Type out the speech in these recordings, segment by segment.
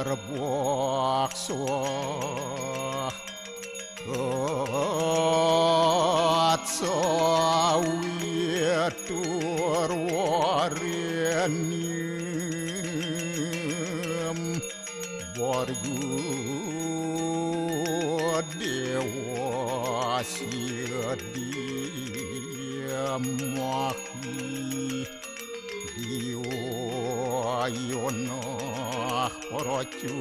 berbakso at sawit turwarenium borgu dewa sidiamahi diwa porocu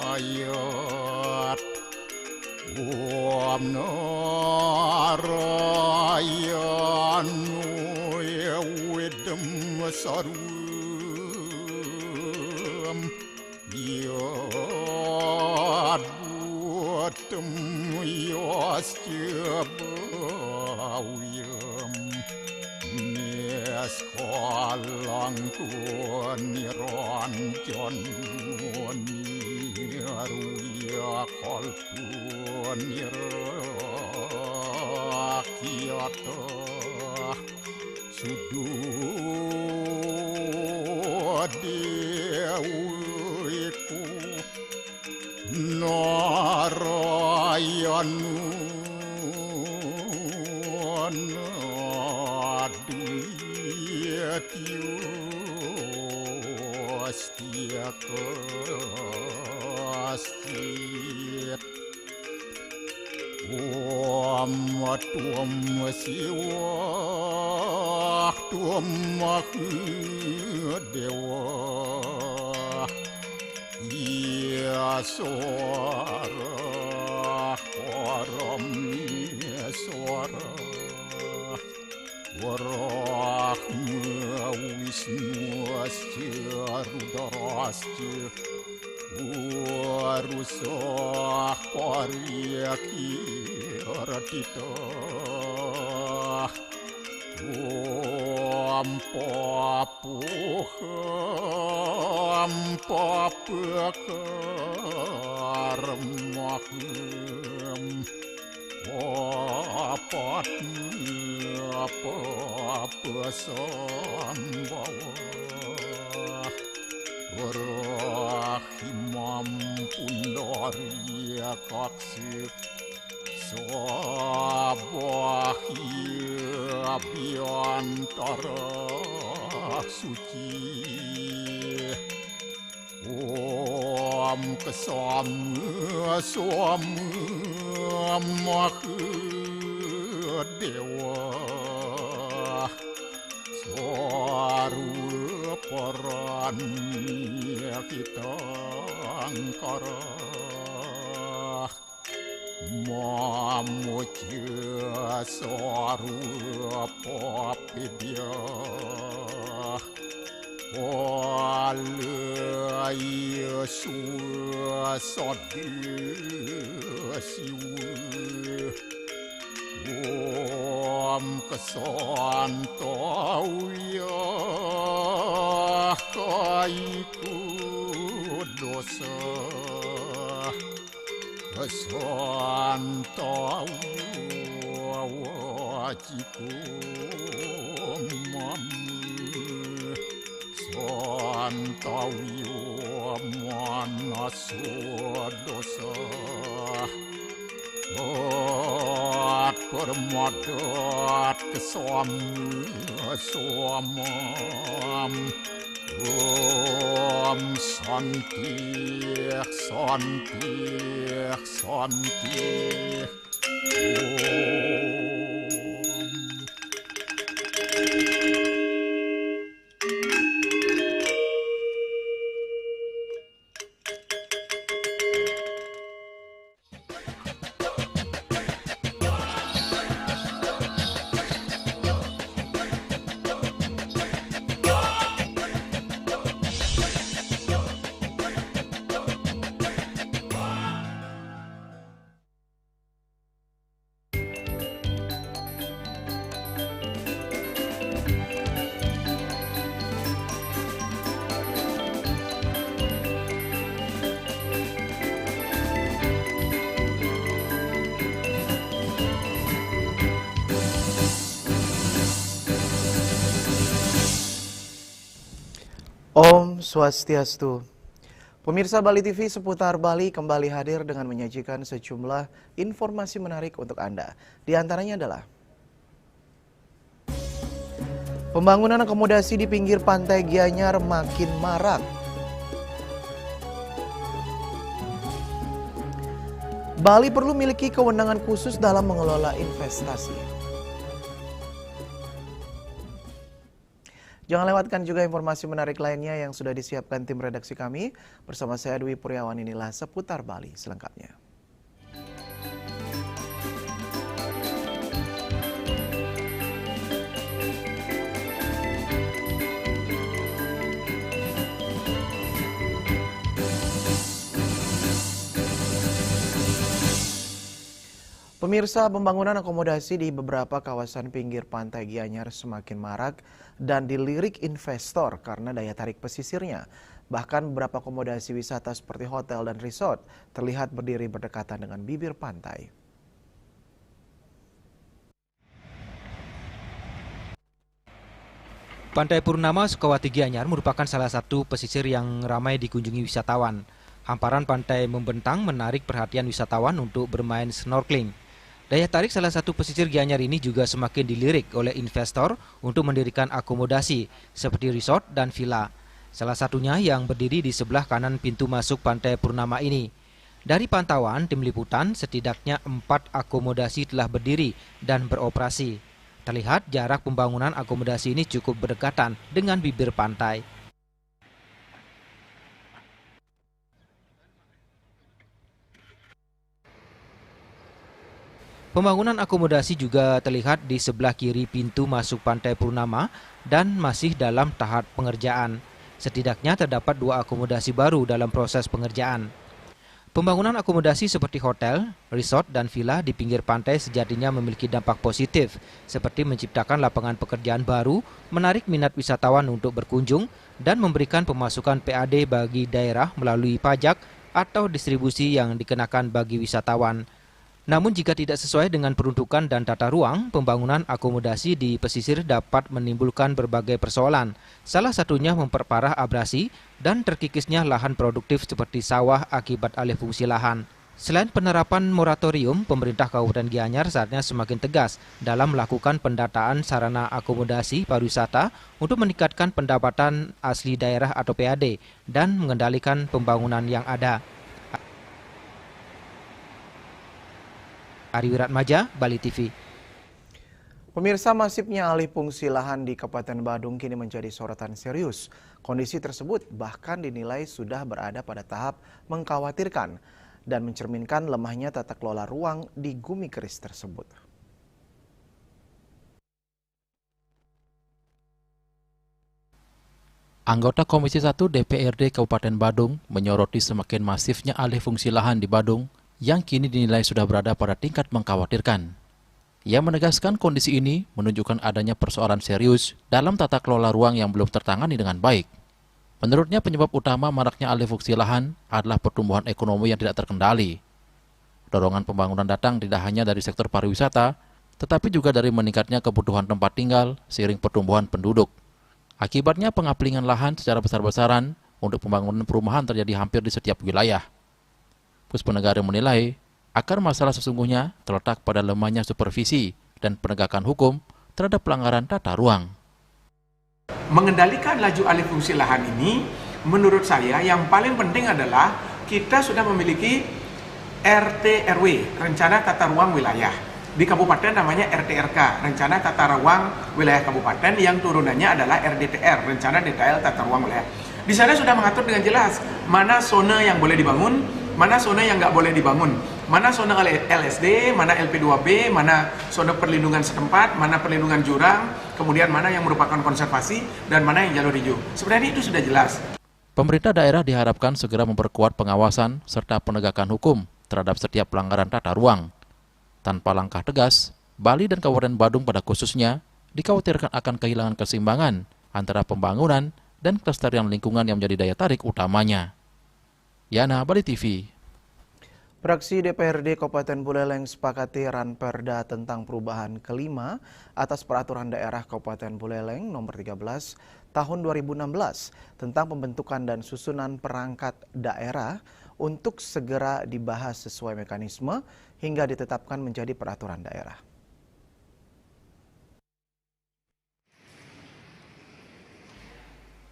dayat Om narayanu ewidem sarum yad buatem yasjabawiyam Sekolang niranjan niruya kalpun nirakyata sududewiku narayanu Astia kastit tuam siwa tuam dewa ia suara param suara Warahma Wisnu Asya Rudrasya Warusah Paryaki Ratita Ampapukaram apa sambawa rahimam pundaria kaksir sabahia biantara suci Om kesama dewa suara perannya kita angkara mamuja suara papidya Walaya suasadi siwa Om kesantauya kaiku dosa kesantauya wajiku Santawiyo manaswa dosa At permadat kesamam Om santi Om Swastiastu. Pemirsa Bali TV seputar Bali kembali hadir dengan menyajikan sejumlah informasi menarik untuk Anda. Di antaranya adalah pembangunan akomodasi di pinggir pantai Gianyar makin marak. Bali perlu memiliki kewenangan khusus dalam mengelola investasi. Jangan lewatkan juga informasi menarik lainnya yang sudah disiapkan tim redaksi kami. Bersama saya Dwi Puryawan, inilah Seputar Bali selengkapnya. Pemirsa, pembangunan akomodasi di beberapa kawasan pinggir pantai Gianyar semakin marak dan dilirik investor karena daya tarik pesisirnya. Bahkan beberapa akomodasi wisata seperti hotel dan resort terlihat berdiri berdekatan dengan bibir pantai. Pantai Purnama Sukawati Gianyar merupakan salah satu pesisir yang ramai dikunjungi wisatawan. Hamparan pantai membentang menarik perhatian wisatawan untuk bermain snorkeling. Daya tarik salah satu pesisir Gianyar ini juga semakin dilirik oleh investor untuk mendirikan akomodasi seperti resort dan villa. Salah satunya yang berdiri di sebelah kanan pintu masuk Pantai Purnama ini. Dari pantauan tim liputan, setidaknya 4 akomodasi telah berdiri dan beroperasi. Terlihat jarak pembangunan akomodasi ini cukup berdekatan dengan bibir pantai. Pembangunan akomodasi juga terlihat di sebelah kiri pintu masuk Pantai Purnama dan masih dalam tahap pengerjaan. Setidaknya terdapat 2 akomodasi baru dalam proses pengerjaan. Pembangunan akomodasi seperti hotel, resort, dan villa di pinggir pantai sejatinya memiliki dampak positif, seperti menciptakan lapangan pekerjaan baru, menarik minat wisatawan untuk berkunjung, dan memberikan pemasukan PAD bagi daerah melalui pajak atau distribusi yang dikenakan bagi wisatawan. Namun jika tidak sesuai dengan peruntukan dan tata ruang, pembangunan akomodasi di pesisir dapat menimbulkan berbagai persoalan. Salah satunya memperparah abrasi dan terkikisnya lahan produktif seperti sawah akibat alih fungsi lahan. Selain penerapan moratorium, pemerintah Kabupaten Gianyar saatnya semakin tegas dalam melakukan pendataan sarana akomodasi pariwisata untuk meningkatkan pendapatan asli daerah atau PAD dan mengendalikan pembangunan yang ada. Ari Wiratmaja, Bali TV. Pemirsa, masifnya alih fungsi lahan di Kabupaten Badung kini menjadi sorotan serius. Kondisi tersebut bahkan dinilai sudah berada pada tahap mengkhawatirkan dan mencerminkan lemahnya tata kelola ruang di Gumi Keris tersebut. Anggota Komisi 1 DPRD Kabupaten Badung menyoroti semakin masifnya alih fungsi lahan di Badung yang kini dinilai sudah berada pada tingkat mengkhawatirkan. Ia menegaskan kondisi ini menunjukkan adanya persoalan serius dalam tata kelola ruang yang belum tertangani dengan baik. Menurutnya penyebab utama maraknya alih fungsi lahan adalah pertumbuhan ekonomi yang tidak terkendali. Dorongan pembangunan datang tidak hanya dari sektor pariwisata, tetapi juga dari meningkatnya kebutuhan tempat tinggal seiring pertumbuhan penduduk. Akibatnya pengaplingan lahan secara besar-besaran untuk pembangunan perumahan terjadi hampir di setiap wilayah. Puspenegara menilai akar masalah sesungguhnya terletak pada lemahnya supervisi dan penegakan hukum terhadap pelanggaran tata ruang. Mengendalikan laju alih fungsi lahan ini, menurut saya yang paling penting adalah kita sudah memiliki RT/RW, Rencana Tata Ruang Wilayah. Di kabupaten namanya RTRK, Rencana Tata Ruang Wilayah Kabupaten, yang turunannya adalah RDTR, Rencana Detail Tata Ruang Wilayah. Di sana sudah mengatur dengan jelas mana zona yang boleh dibangun, mana zona yang nggak boleh dibangun, mana zona LSD, mana LP2B, mana zona perlindungan setempat, mana perlindungan jurang, kemudian mana yang merupakan konservasi, dan mana yang jalur hijau. Sebenarnya itu sudah jelas. Pemerintah daerah diharapkan segera memperkuat pengawasan serta penegakan hukum terhadap setiap pelanggaran tata ruang. Tanpa langkah tegas, Bali dan Kabupaten Badung pada khususnya dikhawatirkan akan kehilangan keseimbangan antara pembangunan dan kelestarian lingkungan yang menjadi daya tarik utamanya. Yana, Bali TV. Fraksi DPRD Kabupaten Buleleng sepakati Ranperda tentang perubahan kelima atas Peraturan Daerah Kabupaten Buleleng nomor 13 tahun 2016 tentang pembentukan dan susunan perangkat daerah untuk segera dibahas sesuai mekanisme hingga ditetapkan menjadi peraturan daerah.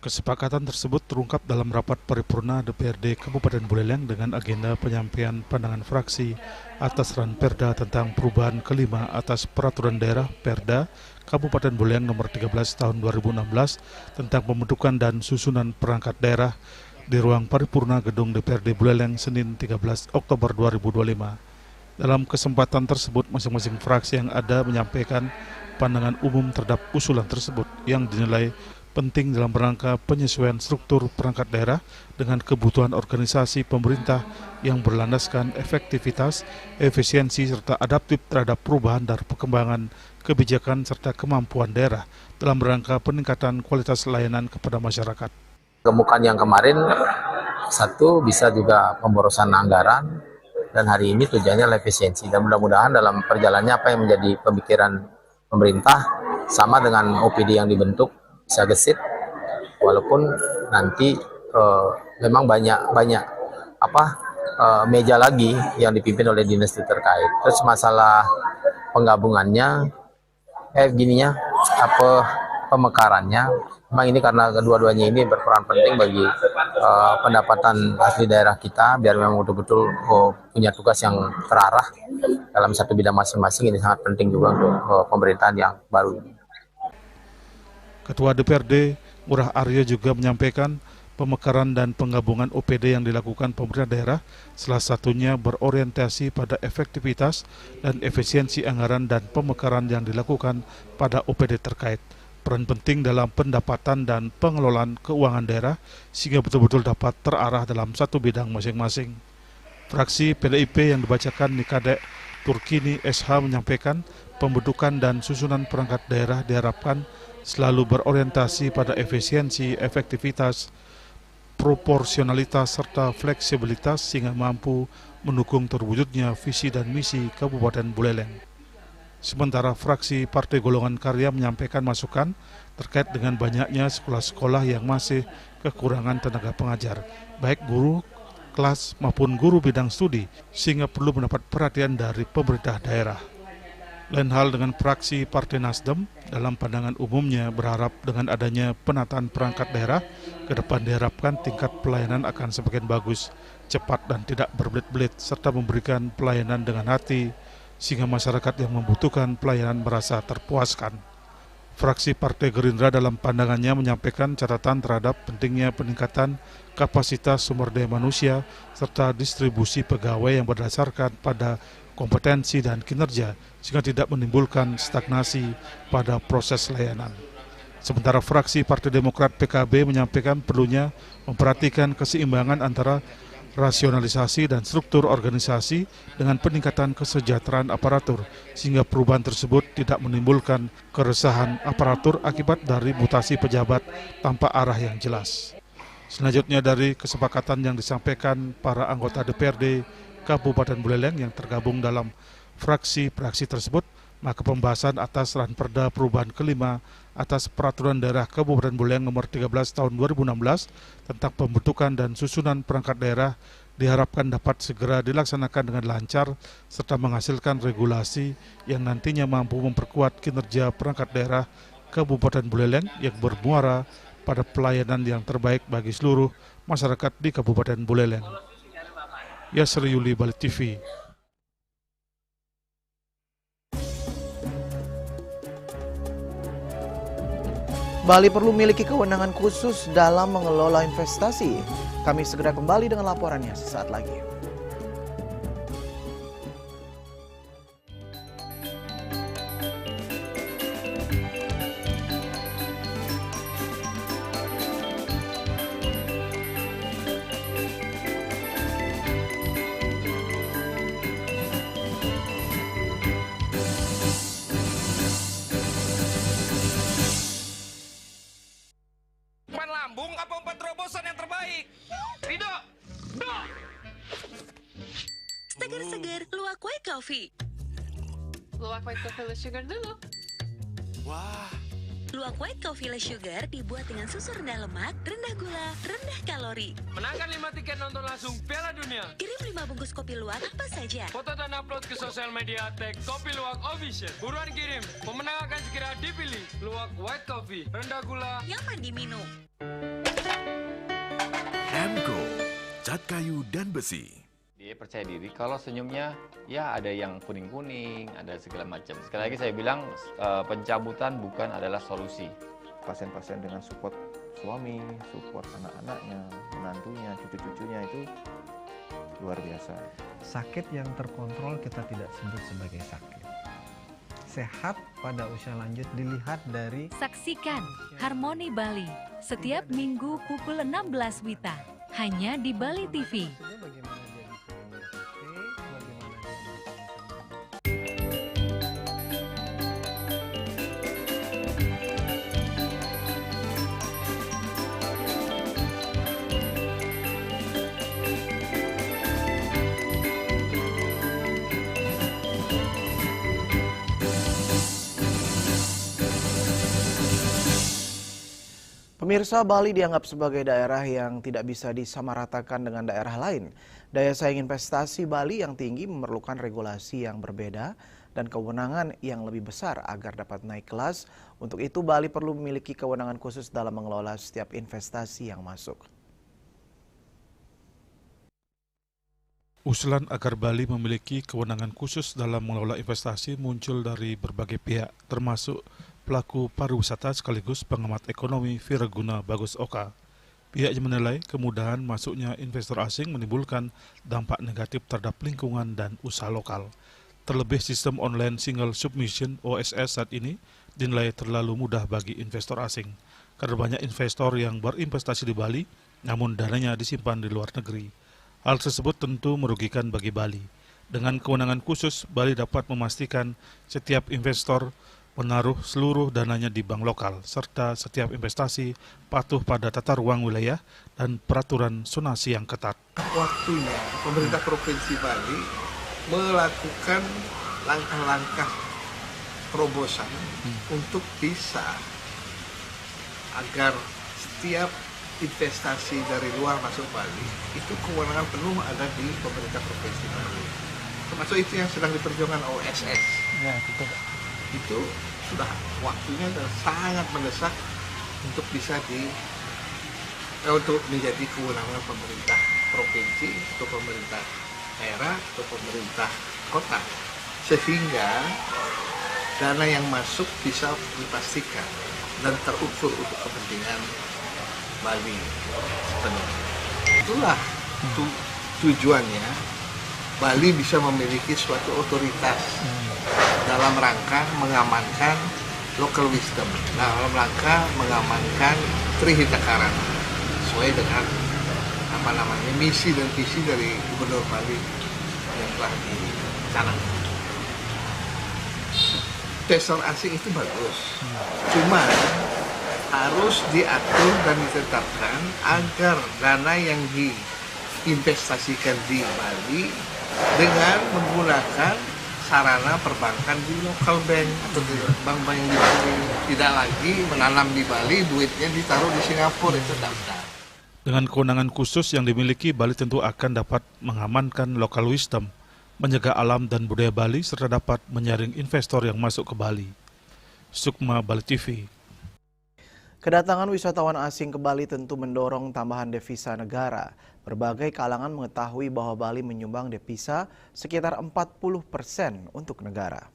Kesepakatan tersebut terungkap dalam rapat paripurna DPRD Kabupaten Buleleng dengan agenda penyampaian pandangan fraksi atas Ranperda tentang perubahan kelima atas Peraturan Daerah Perda Kabupaten Buleleng nomor 13 tahun 2016 tentang pembentukan dan susunan perangkat daerah di ruang paripurna gedung DPRD Buleleng Senin 13 Oktober 2025. Dalam kesempatan tersebut, masing-masing fraksi yang ada menyampaikan pandangan umum terhadap usulan tersebut yang dinilai penting dalam rangka penyesuaian struktur perangkat daerah dengan kebutuhan organisasi pemerintah yang berlandaskan efektivitas, efisiensi, serta adaptif terhadap perubahan dan perkembangan kebijakan serta kemampuan daerah dalam rangka peningkatan kualitas layanan kepada masyarakat. Gemukan yang kemarin, satu bisa juga pemborosan anggaran, dan hari ini tujuannya adalah efisiensi. Dan mudah-mudahan dalam perjalanannya apa yang menjadi pemikiran pemerintah sama dengan OPD yang dibentuk bisa gesit, walaupun nanti memang banyak meja lagi yang dipimpin oleh dinas terkait. Terus masalah penggabungannya, pemekarannya, memang ini karena kedua-duanya ini berperan penting bagi pendapatan asli daerah kita, biar memang betul-betul punya tugas yang terarah dalam satu bidang masing-masing. Ini sangat penting juga untuk pemerintahan yang baru ini. Ketua DPRD Ngurah Aryo juga menyampaikan pemekaran dan penggabungan OPD yang dilakukan pemerintah daerah salah satunya berorientasi pada efektivitas dan efisiensi anggaran, dan pemekaran yang dilakukan pada OPD terkait peran penting dalam pendapatan dan pengelolaan keuangan daerah sehingga betul-betul dapat terarah dalam satu bidang masing-masing. Fraksi PDIP yang dibacakan Nikadek Turkini SH menyampaikan pembentukan dan susunan perangkat daerah diharapkan selalu berorientasi pada efisiensi, efektivitas, proporsionalitas, serta fleksibilitas sehingga mampu mendukung terwujudnya visi dan misi Kabupaten Buleleng. Sementara fraksi Partai Golongan Karya menyampaikan masukan terkait dengan banyaknya sekolah-sekolah yang masih kekurangan tenaga pengajar, baik guru kelas maupun guru bidang studi, sehingga perlu mendapat perhatian dari pemerintah daerah. Lain hal dengan fraksi Partai Nasdem, dalam pandangan umumnya berharap dengan adanya penataan perangkat daerah, ke depan diharapkan tingkat pelayanan akan semakin bagus, cepat dan tidak berbelit-belit, serta memberikan pelayanan dengan hati, sehingga masyarakat yang membutuhkan pelayanan merasa terpuaskan. Fraksi Partai Gerindra dalam pandangannya menyampaikan catatan terhadap pentingnya peningkatan kapasitas sumber daya manusia, serta distribusi pegawai yang berdasarkan pada kompetensi dan kinerja sehingga tidak menimbulkan stagnasi pada proses layanan. Sementara fraksi Partai Demokrat PKB menyampaikan perlunya memperhatikan keseimbangan antara rasionalisasi dan struktur organisasi dengan peningkatan kesejahteraan aparatur sehingga perubahan tersebut tidak menimbulkan keresahan aparatur akibat dari mutasi pejabat tanpa arah yang jelas. Selanjutnya dari kesepakatan yang disampaikan para anggota DPRD Kabupaten Buleleng yang tergabung dalam fraksi-fraksi tersebut, maka pembahasan atas Ranperda perubahan kelima atas Peraturan Daerah Kabupaten Buleleng nomor 13 tahun 2016 tentang pembentukan dan susunan perangkat daerah diharapkan dapat segera dilaksanakan dengan lancar serta menghasilkan regulasi yang nantinya mampu memperkuat kinerja perangkat daerah Kabupaten Buleleng yang bermuara pada pelayanan yang terbaik bagi seluruh masyarakat di Kabupaten Buleleng. Yasri Yuli, Bali TV. Bali perlu memiliki kewenangan khusus dalam mengelola investasi. Kami segera kembali dengan laporannya sesaat lagi. Lambung apa umpan terobosan yang terbaik? Rido! Do! segar-segar, luwak white coffee. Luwak white coffee less sugar dulu. Wah. Luwak white coffee less sugar dibuat dengan susu rendah lemak, rendah gula, rendah kalori. Menangkan 5 tiket nonton langsung Piala Dunia. Kirim 5 bungkus kopi luwak apa saja. Foto dan upload ke sosial media tag Kopi Luwak Official. Buruan kirim. Pemenang akan segera dipilih. Luwak white coffee, rendah gula, nyaman diminum. Emco, cat kayu dan besi. Dia percaya diri kalau senyumnya ya ada yang kuning-kuning, ada segala macam. Sekali lagi saya bilang pencabutan bukan adalah solusi. Pasien-pasien dengan support suami, support anak-anaknya, menantunya, cucu-cucunya itu luar biasa. Sakit yang terkontrol kita tidak sebut sebagai sakit. Sehat pada usia lanjut dilihat dari... Saksikan Harmoni Bali setiap minggu pukul 16 WITA hanya di Bali TV. Pemirsa, Bali dianggap sebagai daerah yang tidak bisa disamaratakan dengan daerah lain. Daya saing investasi Bali yang tinggi memerlukan regulasi yang berbeda dan kewenangan yang lebih besar agar dapat naik kelas. Untuk itu, Bali perlu memiliki kewenangan khusus dalam mengelola setiap investasi yang masuk. Usulan agar Bali memiliki kewenangan khusus dalam mengelola investasi muncul dari berbagai pihak, termasuk pelaku pariwisata sekaligus pengamat ekonomi Viraguna Bagus Oka. Pihaknya menilai kemudahan masuknya investor asing menimbulkan dampak negatif terhadap lingkungan dan usaha lokal. Terlebih sistem online single submission OSS saat ini dinilai terlalu mudah bagi investor asing, karena banyak investor yang berinvestasi di Bali namun dananya disimpan di luar negeri. Hal tersebut tentu merugikan bagi Bali. Dengan kewenangan khusus, Bali dapat memastikan setiap investor menaruh seluruh dananya di bank lokal, serta setiap investasi patuh pada tata ruang wilayah dan peraturan zonasi yang ketat. Waktunya pemerintah Provinsi Bali melakukan langkah-langkah terobosan untuk bisa agar setiap investasi dari luar masuk Bali itu kewenangan penuh ada di pemerintah Provinsi Bali. Termasuk itu yang sedang diperjuangkan OSS. Ya, betul. Itu sudah waktunya sangat mendesak untuk bisa untuk menjadi kewenangan pemerintah provinsi atau pemerintah daerah atau pemerintah kota, sehingga dana yang masuk bisa dipastikan dan terukur untuk kepentingan Bali sepenuhnya. Itulah tujuannya Bali bisa memiliki suatu otoritas dalam rangka mengamankan local wisdom, dalam rangka mengamankan Trihita Karana sesuai dengan misi dan visi dari Gubernur Bali yang telah dicanangkan. Investor asing itu bagus, cuma harus diatur dan ditetapkan agar dana yang diinvestasikan di Bali dengan menggunakan sarana perbankan di local bank atau di bank-bank yang di Bali, tidak lagi menanam di Bali, duitnya ditaruh di Singapura, itu tidak. Dengan kewenangan khusus yang dimiliki, Bali tentu akan dapat mengamankan local wisdom, menjaga alam dan budaya Bali, serta dapat menyaring investor yang masuk ke Bali. Sukma, Bali TV. Kedatangan wisatawan asing ke Bali tentu mendorong tambahan devisa negara. Berbagai kalangan mengetahui bahwa Bali menyumbang devisa sekitar 40% untuk negara.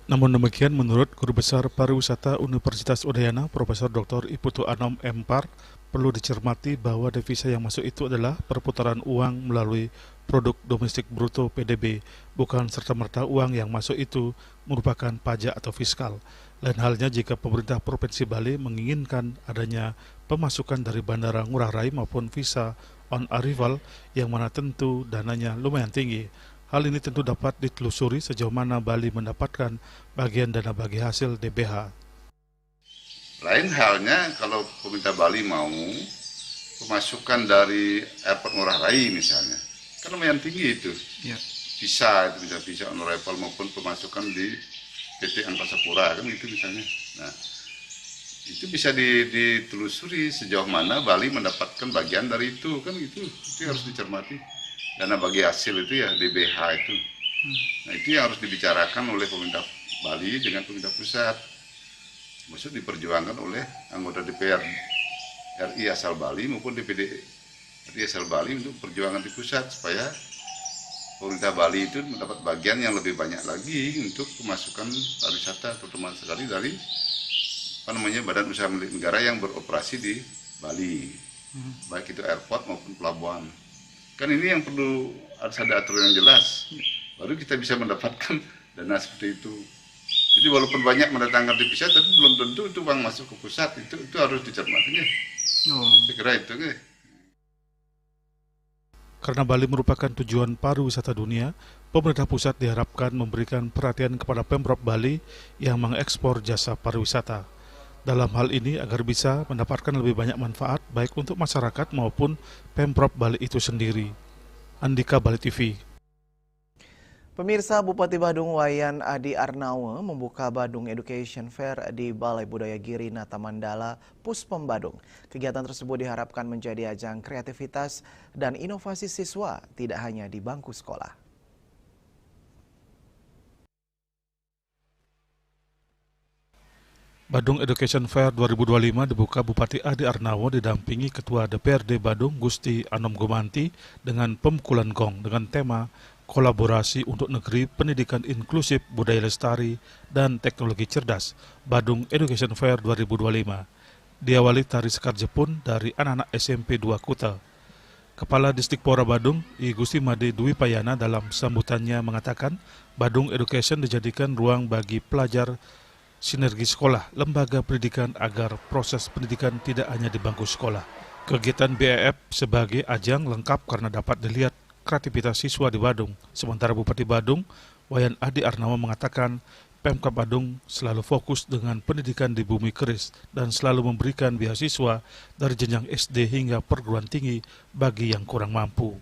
Namun demikian, menurut Guru Besar Pariwisata Universitas Udayana, Profesor Dr. Iputu Anom Empar, perlu dicermati bahwa devisa yang masuk itu adalah perputaran uang melalui produk domestik bruto PDB, bukan serta-merta uang yang masuk itu merupakan pajak atau fiskal. Lain halnya jika pemerintah Provinsi Bali menginginkan adanya pemasukan dari Bandara Ngurah Rai maupun visa on arrival, yang mana tentu dananya lumayan tinggi. Hal ini tentu dapat ditelusuri sejauh mana Bali mendapatkan bagian dana bagi hasil DBH. Lain halnya kalau pemerintah Bali mau pemasukan dari airport Ngurah Rai misalnya, kan lumayan tinggi itu. Ya. Bisa on arrival maupun pemasukan di PT Angkasa Pura kan itu misalnya. Nah, itu bisa ditelusuri sejauh mana Bali mendapatkan bagian dari itu kan itu harus dicermati. Dana bagi hasil itu ya DBH itu. Nah, itu yang harus dibicarakan oleh pemerintah Bali dengan pemerintah pusat. Maksud diperjuangkan oleh anggota DPR RI asal Bali maupun DPD RI asal Bali untuk perjuangan di pusat supaya pemerintah Bali itu mendapat bagian yang lebih banyak lagi untuk pemasukan pariwisata, terutama sekali dari badan usaha milik negara yang beroperasi di Bali, baik itu airport maupun pelabuhan. Kan ini yang perlu harus ada aturan yang jelas, baru kita bisa mendapatkan dana seperti itu. Jadi walaupun banyak mendatangkan di pusat, tapi belum tentu itu uang masuk ke pusat, itu harus dicermati ya. Saya kira itu ya. Karena Bali merupakan tujuan pariwisata dunia, pemerintah pusat diharapkan memberikan perhatian kepada Pemprov Bali yang mengekspor jasa pariwisata. Dalam hal ini agar bisa mendapatkan lebih banyak manfaat baik untuk masyarakat maupun Pemprov Bali itu sendiri. Andika, Bali TV. Pemirsa, Bupati Badung Wayan Adi Arnawa membuka Badung Education Fair di Balai Budaya Giri Nata Mandala, Puspom Badung. Kegiatan tersebut diharapkan menjadi ajang kreativitas dan inovasi siswa, tidak hanya di bangku sekolah. Badung Education Fair 2025 dibuka Bupati Adi Arnawa didampingi Ketua DPRD Badung Gusti Anom Gumanti dengan pemukulan gong dengan tema Kolaborasi untuk Negeri Pendidikan Inklusif Budaya Lestari dan Teknologi Cerdas Badung Education Fair 2025. Diawali tari sekar Jepun dari anak-anak SMP 2 Kuta. Kepala Distrik Pora Badung, I Gusti Made Dwi Payana dalam sambutannya mengatakan Badung Education dijadikan ruang bagi pelajar sinergi sekolah, lembaga pendidikan agar proses pendidikan tidak hanya di bangku sekolah. Kegiatan BEF sebagai ajang lengkap karena dapat dilihat kreativitas siswa di Badung. Sementara Bupati Badung, Wayan Adi Arnawa mengatakan Pemkab Badung selalu fokus dengan pendidikan di bumi keris dan selalu memberikan beasiswa dari jenjang SD hingga perguruan tinggi bagi yang kurang mampu.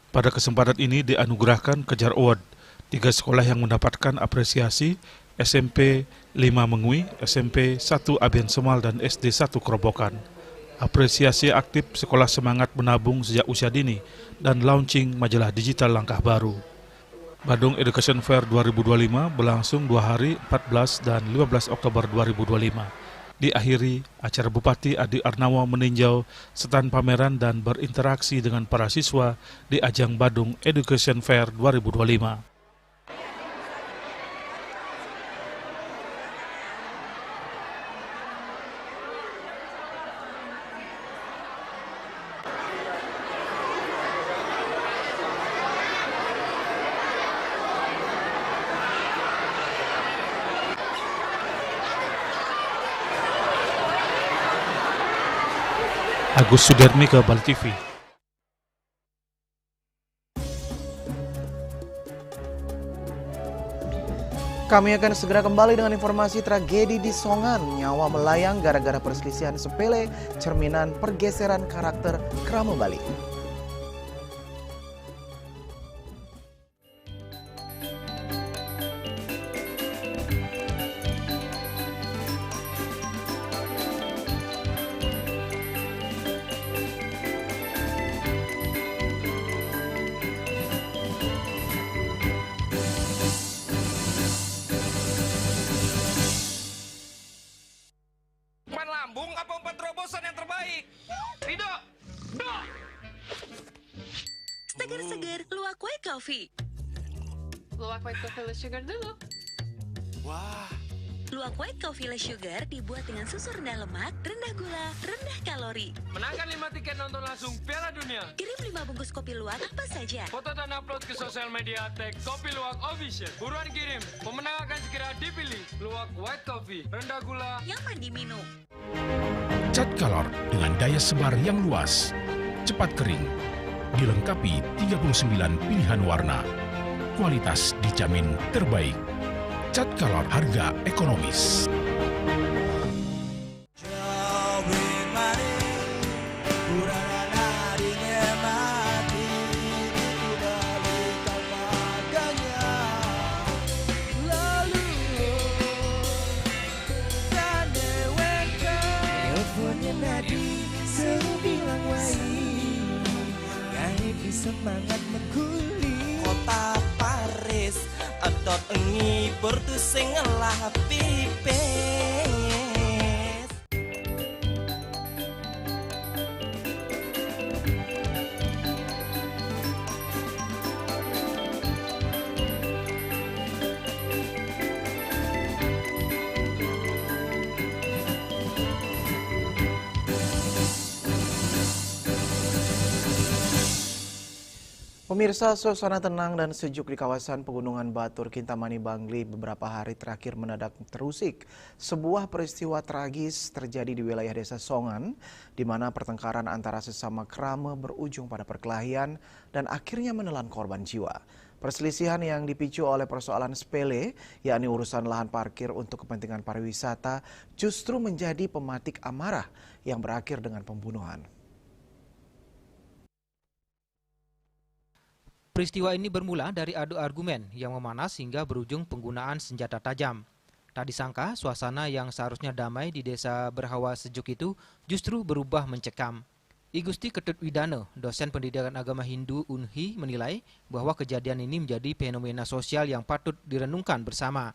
Pada kesempatan ini dianugerahkan Kejar Award 3 sekolah yang mendapatkan apresiasi SMP 5 Mengui, SMP 1 Abian Semal, dan SD 1 Kerobokan. Apresiasi aktif sekolah semangat menabung sejak usia dini dan launching majalah digital Langkah Baru. Badung Education Fair 2025 berlangsung 2 hari 14 dan 15 Oktober 2025. Diakhiri, acara Bupati Adi Arnawa meninjau stand pameran dan berinteraksi dengan para siswa di ajang Badung Education Fair 2025. Agus Sudarmi ke Bali TV. Kami akan segera kembali dengan informasi tragedi di Songan. Nyawa melayang gara-gara perselisihan sepele, cerminan pergeseran karakter Krama Bali. Lambung apa umpan terobosan yang terbaik? Ridho! Coffee. Luwak white coffee less sugar dulu. Wah. Luwak white coffee less sugar dibuat dengan susu rendah lemak, rendah gula, rendah kalori. Menangkan 5 tiket nonton langsung Piala Dunia. Kirim 5 bungkus kopi luwak apa saja. Foto dan upload ke sosial media tag Kopi Luwak Official. Buruan kirim, pemenang akan segera dipilih. Luwak white coffee, rendah gula, nyaman diminum. Cat Color dengan daya sebar yang luas, cepat kering, dilengkapi 39 pilihan warna. Kualitas dijamin terbaik. Cat Color harga ekonomis. Semangat mengkuli kota Paris edot engi portu sing ngelah pipes. Pemirsa, suasana tenang dan sejuk di kawasan Pegunungan Batur, Kintamani, Bangli beberapa hari terakhir mendadak terusik. Sebuah peristiwa tragis terjadi di wilayah desa Songan, di mana pertengkaran antara sesama krama berujung pada perkelahian dan akhirnya menelan korban jiwa. Perselisihan yang dipicu oleh persoalan sepele, yakni urusan lahan parkir untuk kepentingan pariwisata, justru menjadi pematik amarah yang berakhir dengan pembunuhan. Peristiwa ini bermula dari adu argumen yang memanas hingga berujung penggunaan senjata tajam. Tak disangka, suasana yang seharusnya damai di desa berhawa sejuk itu justru berubah mencekam. I Gusti Ketut Widana, dosen pendidikan agama Hindu UNHI, menilai bahwa kejadian ini menjadi fenomena sosial yang patut direnungkan bersama.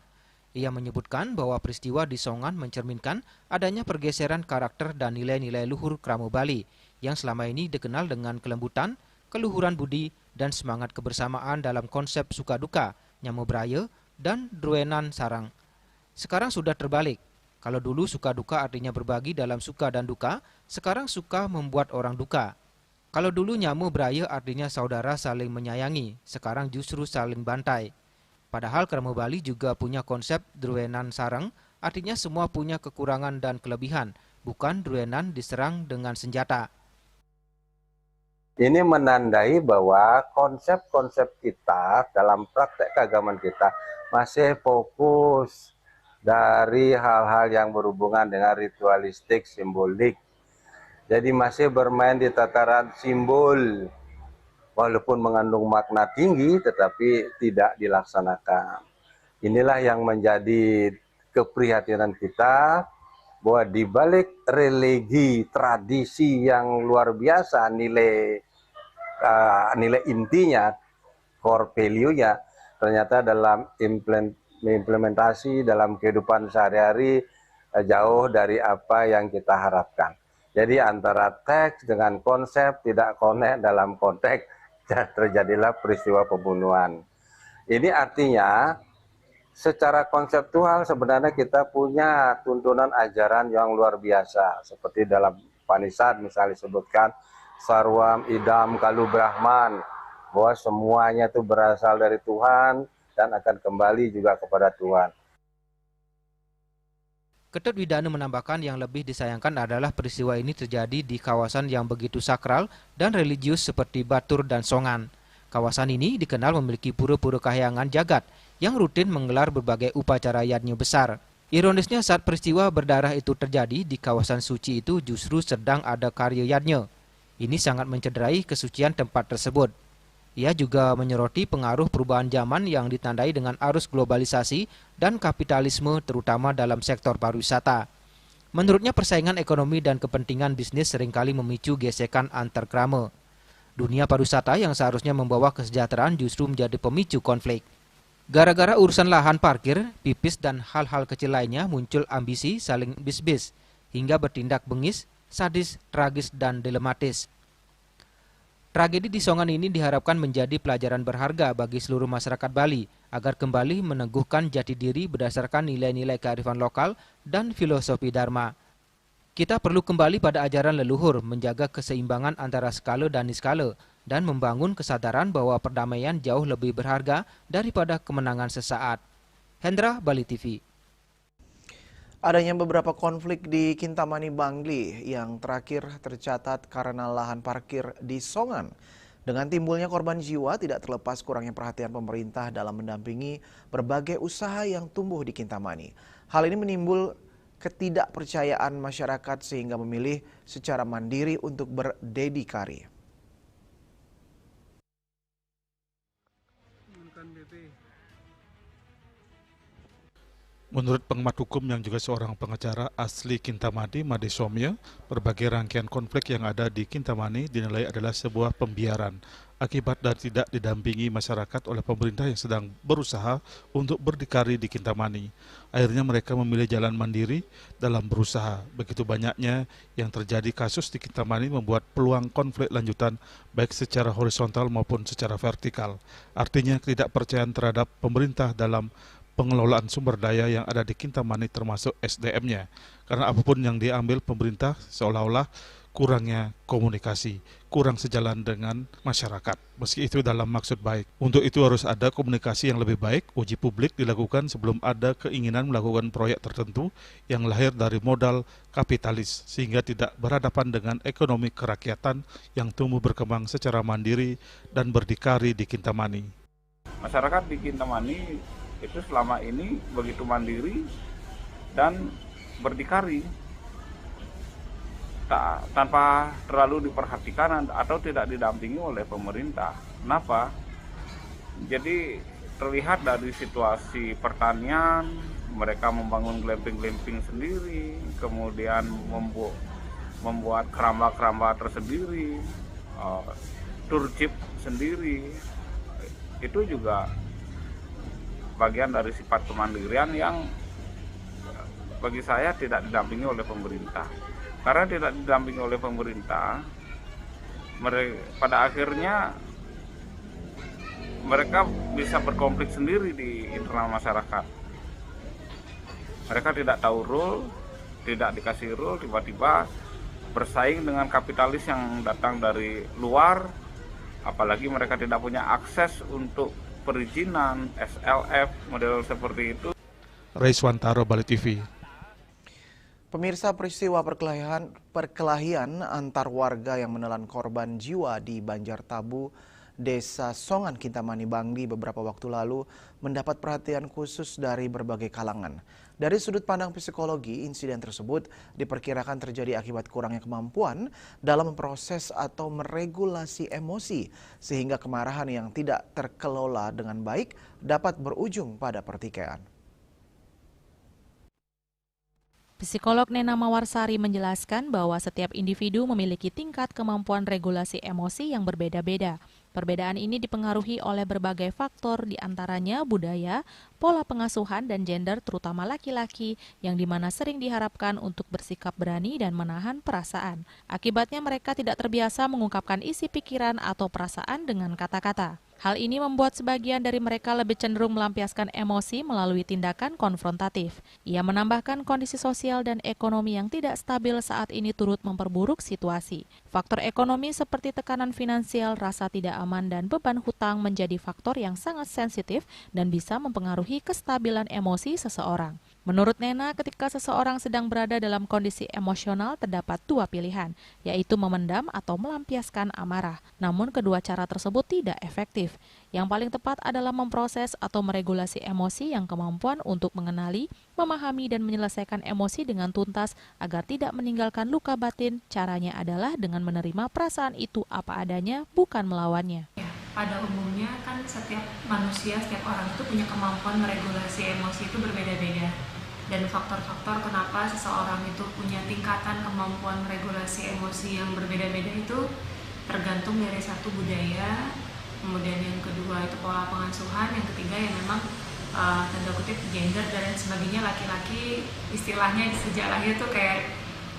Ia menyebutkan bahwa peristiwa di Songan mencerminkan adanya pergeseran karakter dan nilai-nilai luhur krama Bali yang selama ini dikenal dengan kelembutan, keluhuran budi, dan semangat kebersamaan dalam konsep suka duka, nyamu braya, dan druenan sarang. Sekarang sudah terbalik. Kalau dulu suka duka artinya berbagi dalam suka dan duka, sekarang suka membuat orang duka. Kalau dulu nyamu braya artinya saudara saling menyayangi, sekarang justru saling bantai. Padahal krama Bali juga punya konsep druenan sarang, artinya semua punya kekurangan dan kelebihan, bukan druenan diserang dengan senjata. Ini menandai bahwa konsep-konsep kita dalam praktek keagamaan kita masih fokus dari hal-hal yang berhubungan dengan ritualistik, simbolik. Jadi masih bermain di tataran simbol, walaupun mengandung makna tinggi tetapi tidak dilaksanakan. Inilah yang menjadi keprihatinan kita, bahwa di balik religi, tradisi yang luar biasa, nilai intinya, core value-nya, ternyata dalam implementasi dalam kehidupan sehari-hari jauh dari apa yang kita harapkan. Jadi antara teks dengan konsep tidak connect dalam konteks, terjadilah peristiwa pembunuhan. Ini artinya secara konseptual sebenarnya kita punya tuntunan ajaran yang luar biasa. Seperti dalam Upanishad misalnya disebutkan Sarwam Idam Kalu Brahman, bahwa semuanya itu berasal dari Tuhan dan akan kembali juga kepada Tuhan. Ketut Widana menambahkan yang lebih disayangkan adalah peristiwa ini terjadi di kawasan yang begitu sakral dan religius seperti Batur dan Songan. Kawasan ini dikenal memiliki pura-pura kahyangan jagat yang rutin menggelar berbagai upacara yadnya besar. Ironisnya saat peristiwa berdarah itu terjadi di kawasan suci itu justru sedang ada karya yadnya. Ini sangat mencederai kesucian tempat tersebut. Ia juga menyoroti pengaruh perubahan zaman yang ditandai dengan arus globalisasi dan kapitalisme terutama dalam sektor pariwisata. Menurutnya persaingan ekonomi dan kepentingan bisnis seringkali memicu gesekan antar krama. Dunia pariwisata yang seharusnya membawa kesejahteraan justru menjadi pemicu konflik. Gara-gara urusan lahan parkir, pipis dan hal-hal kecil lainnya muncul ambisi saling bis-bis hingga bertindak bengis, sadis, tragis dan dilematis. Tragedi di Songan ini diharapkan menjadi pelajaran berharga bagi seluruh masyarakat Bali agar kembali meneguhkan jati diri berdasarkan nilai-nilai kearifan lokal dan filosofi Dharma. Kita perlu kembali pada ajaran leluhur, menjaga keseimbangan antara skala dan niskala, dan membangun kesadaran bahwa perdamaian jauh lebih berharga daripada kemenangan sesaat. Hendra, Bali TV. Adanya beberapa konflik di Kintamani Bangli yang terakhir tercatat karena lahan parkir di Songan. Dengan timbulnya korban jiwa tidak terlepas kurangnya perhatian pemerintah dalam mendampingi berbagai usaha yang tumbuh di Kintamani. Hal ini menimbul ketidakpercayaan masyarakat sehingga memilih secara mandiri untuk berdedikari. Menurut pengamat hukum yang juga seorang pengacara asli Kintamani, Made Somya, berbagai rangkaian konflik yang ada di Kintamani dinilai adalah sebuah pembiaran akibat dari tidak didampingi masyarakat oleh pemerintah yang sedang berusaha untuk berdikari di Kintamani. Akhirnya mereka memilih jalan mandiri dalam berusaha. Begitu banyaknya yang terjadi kasus di Kintamani membuat peluang konflik lanjutan baik secara horizontal maupun secara vertikal. Artinya ketidakpercayaan terhadap pemerintah dalam pengelolaan sumber daya yang ada di Kintamani termasuk SDM-nya. Karena apapun yang diambil pemerintah seolah-olah kurangnya komunikasi, kurang sejalan dengan masyarakat. Meski itu dalam maksud baik. Untuk itu harus ada komunikasi yang lebih baik, uji publik dilakukan sebelum ada keinginan melakukan proyek tertentu yang lahir dari modal kapitalis, sehingga tidak berhadapan dengan ekonomi kerakyatan yang tumbuh berkembang secara mandiri dan berdikari di Kintamani. Masyarakat di Kintamani itu selama ini begitu mandiri dan berdikari tanpa terlalu diperhatikan atau tidak didampingi oleh pemerintah. Kenapa? Jadi terlihat dari situasi pertanian, mereka membangun glamping-glamping sendiri, kemudian membuat keramba-keramba tersendiri, tour jeep sendiri. Itu juga bagian dari sifat kemandirian yang bagi saya tidak didampingi oleh pemerintah. Karena tidak didampingi oleh pemerintah, pada akhirnya mereka bisa berkonflik sendiri di internal masyarakat. Mereka tidak tahu rule, tidak dikasih rule, tiba-tiba bersaing dengan kapitalis yang datang dari luar, apalagi mereka tidak punya akses untuk perizinan, SLF, model seperti itu. Raiswantaro, Bali TV. Pemirsa, peristiwa perkelahian antar warga yang menelan korban jiwa di Banjartabu, Desa Songan, Kintamani Bangli beberapa waktu lalu mendapat perhatian khusus dari berbagai kalangan. Dari sudut pandang psikologi, insiden tersebut diperkirakan terjadi akibat kurangnya kemampuan dalam memproses atau meregulasi emosi, sehingga kemarahan yang tidak terkelola dengan baik dapat berujung pada pertikaian. Psikolog Nena Mawarsari menjelaskan bahwa setiap individu memiliki tingkat kemampuan regulasi emosi yang berbeda-beda. Perbedaan ini dipengaruhi oleh berbagai faktor, diantaranya budaya, pola pengasuhan, dan gender terutama laki-laki, yang dimana sering diharapkan untuk bersikap berani dan menahan perasaan. Akibatnya mereka tidak terbiasa mengungkapkan isi pikiran atau perasaan dengan kata-kata. Hal ini membuat sebagian dari mereka lebih cenderung melampiaskan emosi melalui tindakan konfrontatif. Ia menambahkan kondisi sosial dan ekonomi yang tidak stabil saat ini turut memperburuk situasi. Faktor ekonomi seperti tekanan finansial, rasa tidak aman, dan beban hutang menjadi faktor yang sangat sensitif dan bisa mempengaruhi kestabilan emosi seseorang. Menurut Nena, ketika seseorang sedang berada dalam kondisi emosional terdapat dua pilihan, yaitu memendam atau melampiaskan amarah. Namun kedua cara tersebut tidak efektif. Yang paling tepat adalah memproses atau meregulasi emosi yang kemampuan untuk mengenali, memahami, dan menyelesaikan emosi dengan tuntas agar tidak meninggalkan luka batin. Caranya adalah dengan menerima perasaan itu apa adanya, bukan melawannya. Pada umumnya kan setiap manusia, setiap orang itu punya kemampuan meregulasi emosi itu berbeda-beda. Dan faktor-faktor kenapa seseorang itu punya tingkatan kemampuan meregulasi emosi yang berbeda-beda itu tergantung dari satu budaya, kemudian yang kedua itu pola pengasuhan, yang ketiga ya memang tanda kutip gender dan sebagainya. Laki-laki istilahnya sejak lahir tuh kayak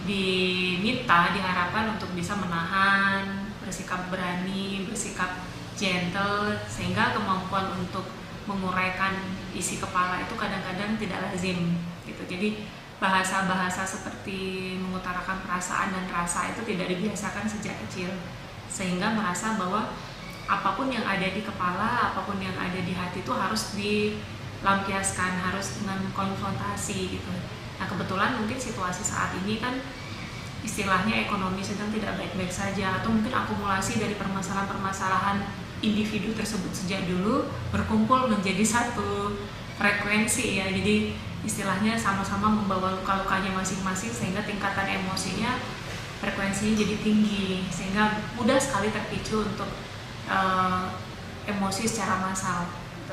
diharapkan untuk bisa menahan bersikap berani, bersikap gentle, sehingga kemampuan untuk menguraikan isi kepala itu kadang-kadang tidak lazim gitu. Jadi bahasa-bahasa seperti mengutarakan perasaan dan rasa itu tidak dibiasakan sejak kecil, sehingga merasa bahwa apapun yang ada di kepala, apapun yang ada di hati itu harus dilampiaskan, harus dengan konfrontasi gitu. Nah kebetulan mungkin situasi saat ini kan istilahnya ekonomi sedang tidak baik-baik saja, atau mungkin akumulasi dari permasalahan-permasalahan individu tersebut sejak dulu berkumpul menjadi satu frekuensi ya. Jadi istilahnya sama-sama membawa luka-lukanya masing-masing, sehingga tingkatan emosinya, frekuensinya jadi tinggi, sehingga mudah sekali terpicu untuk emosi secara massal gitu.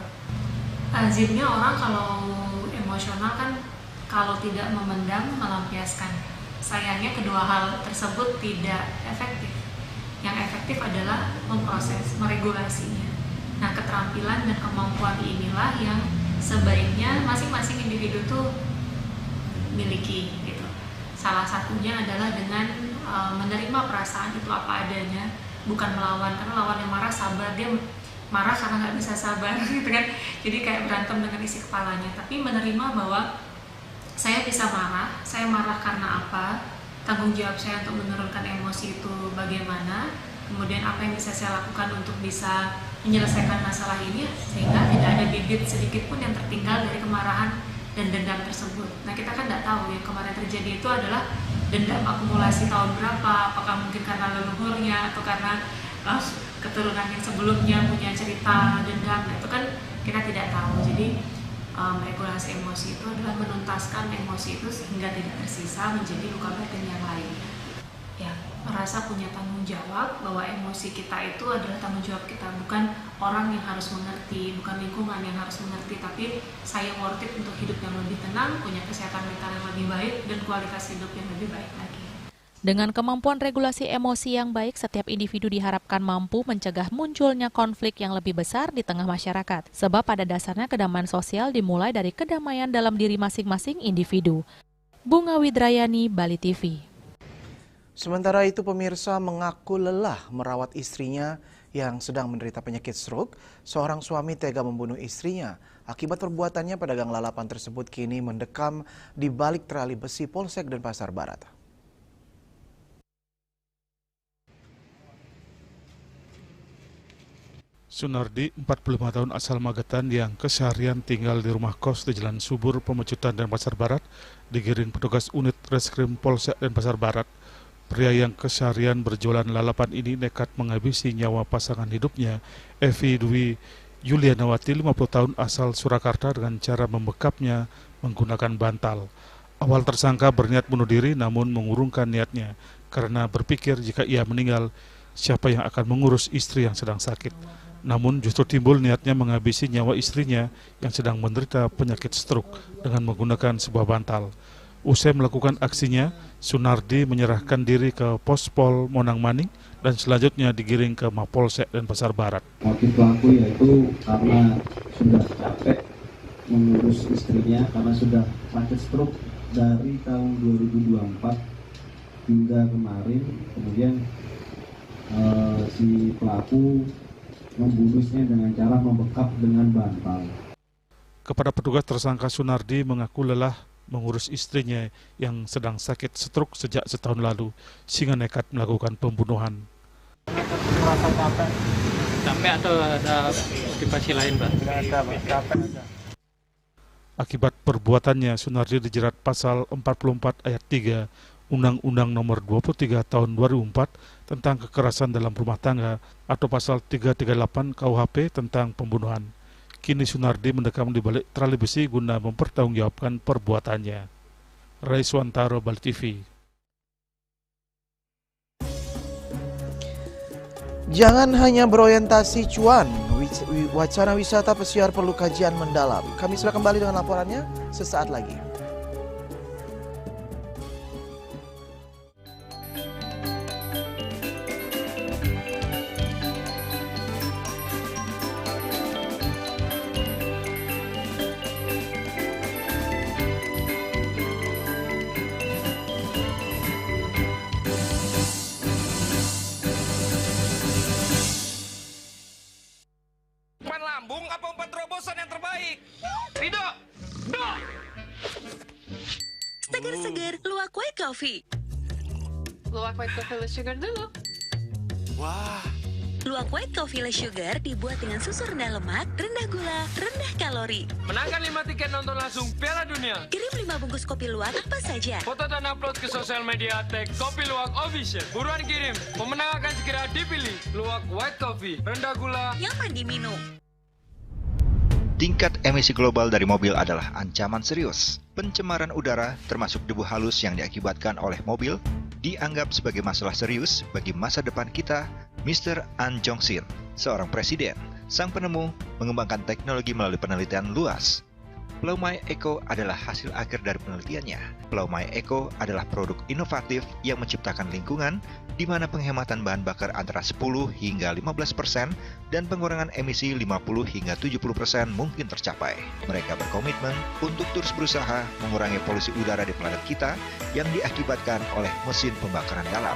Lazimnya orang kalau emosional kan kalau tidak memendam, melampiaskan. Sayangnya kedua hal tersebut tidak efektif. Yang efektif adalah memproses, meregulasinya. Nah, keterampilan dan kemampuan inilah yang sebaiknya masing-masing individu tuh miliki gitu. Salah satunya adalah dengan menerima perasaan itu apa adanya, bukan melawan, karena lawan yang marah sabar, dia marah karena nggak bisa sabar gitu kan. Jadi kayak berantem dengan isi kepalanya. Tapi menerima bahwa saya bisa marah, saya marah karena apa, tanggung jawab saya untuk menurunkan emosi itu bagaimana, kemudian apa yang bisa saya lakukan untuk bisa menyelesaikan masalah ini, sehingga tidak ada bibit sedikit pun yang tertinggal dari kemarahan dan dendam tersebut. Nah kita kan nggak tahu yang kemarin terjadi itu adalah dendam akumulasi tahun berapa, apakah mungkin karena leluhurnya atau karena keturunan yang sebelumnya punya cerita dendam, nah, itu kan kita tidak tahu. Jadi regulasi emosi itu adalah menuntaskan emosi itu sehingga tidak tersisa menjadi luka batin yang lain. Ya, merasa punya tanggung jawab bahwa emosi kita itu adalah tanggung jawab kita, bukan orang yang harus mengerti, bukan lingkungan yang harus mengerti, tapi saya worth it untuk hidup yang lebih tenang, punya kesehatan mental yang lebih baik, dan kualitas hidup yang lebih baik lagi. Dengan kemampuan regulasi emosi yang baik, setiap individu diharapkan mampu mencegah munculnya konflik yang lebih besar di tengah masyarakat. Sebab pada dasarnya kedamaian sosial dimulai dari kedamaian dalam diri masing-masing individu. Bunga Widrayani, Bali TV. Sementara itu pemirsa mengaku lelah merawat istrinya yang sedang menderita penyakit stroke. Seorang suami tega membunuh istrinya. Akibat perbuatannya, pedagang lalapan tersebut kini mendekam di balik trali besi Polsek Denpasar Barat. Sunardi, 45 tahun asal Magetan yang keseharian tinggal di rumah kos di Jalan Subur, Pemecutan, Denpasar Barat, digiring petugas unit Reskrim Polsek Denpasar Barat. Pria yang keseharian berjualan lalapan ini nekat menghabisi nyawa pasangan hidupnya, Evi Dwi Yulianawati, 50 tahun asal Surakarta, dengan cara membekapnya menggunakan bantal. Awal tersangka berniat bunuh diri namun mengurungkan niatnya karena berpikir jika ia meninggal, siapa yang akan mengurus istri yang sedang sakit. Namun justru timbul niatnya menghabisi nyawa istrinya yang sedang menderita penyakit stroke dengan menggunakan sebuah bantal. Usai melakukan aksinya, Sunardi menyerahkan diri ke Pospol Monang Maning dan selanjutnya digiring ke Mapolsek Denpasar Barat. Motif pelaku yaitu karena sudah capek mengurus istrinya karena sudah sakit stroke dari tahun 2024 hingga kemarin. Kemudian si pelaku membunuhnya dengan cara membekap dengan bantal. Kepada petugas, tersangka Sunardi mengaku lelah mengurus istrinya yang sedang sakit stroke sejak setahun lalu, sehingga nekat melakukan pembunuhan. Merasa capek? Capek atau ada motivasi lain, Pak? Capek aja. Akibat perbuatannya, Sunardi dijerat pasal 44 ayat 3 Undang-Undang Nomor 23 Tahun 2004 tentang kekerasan dalam rumah tangga atau pasal 338 KUHP tentang pembunuhan. Kini Sunardi mendekam di balik trali besi guna mempertanggungjawabkan perbuatannya. Raiswantaro, Bali TV. Jangan hanya berorientasi cuan, wacana wisata pesiar perlu kajian mendalam. Kami sudah kembali dengan laporannya sesaat lagi. segar, luwak white coffee. Luwak white coffee less sugar dulu. Wah. Luwak white coffee less sugar dibuat dengan susu rendah lemak, rendah gula, rendah kalori. Menangkan 5 tiket nonton langsung Piala Dunia. Kirim 5 bungkus kopi luwak apa saja. Foto dan upload ke sosial media Kopi Luwak Official. Buruan kirim. Pemenang akan segera dipilih. Luwak white coffee, rendah gula, nyaman diminum. Tingkat emisi global dari mobil adalah ancaman serius. Pencemaran udara, termasuk debu halus yang diakibatkan oleh mobil, dianggap sebagai masalah serius bagi masa depan kita. Mr. An Jong-sin, seorang presiden, sang penemu, mengembangkan teknologi melalui penelitian luas. Ploumai Eco adalah hasil akhir dari penelitiannya. Ploumai Eco adalah produk inovatif yang menciptakan lingkungan di mana penghematan bahan bakar antara 10 hingga 15% dan pengurangan emisi 50 hingga 70% mungkin tercapai. Mereka berkomitmen untuk terus berusaha mengurangi polusi udara di planet kita yang diakibatkan oleh mesin pembakaran dalam.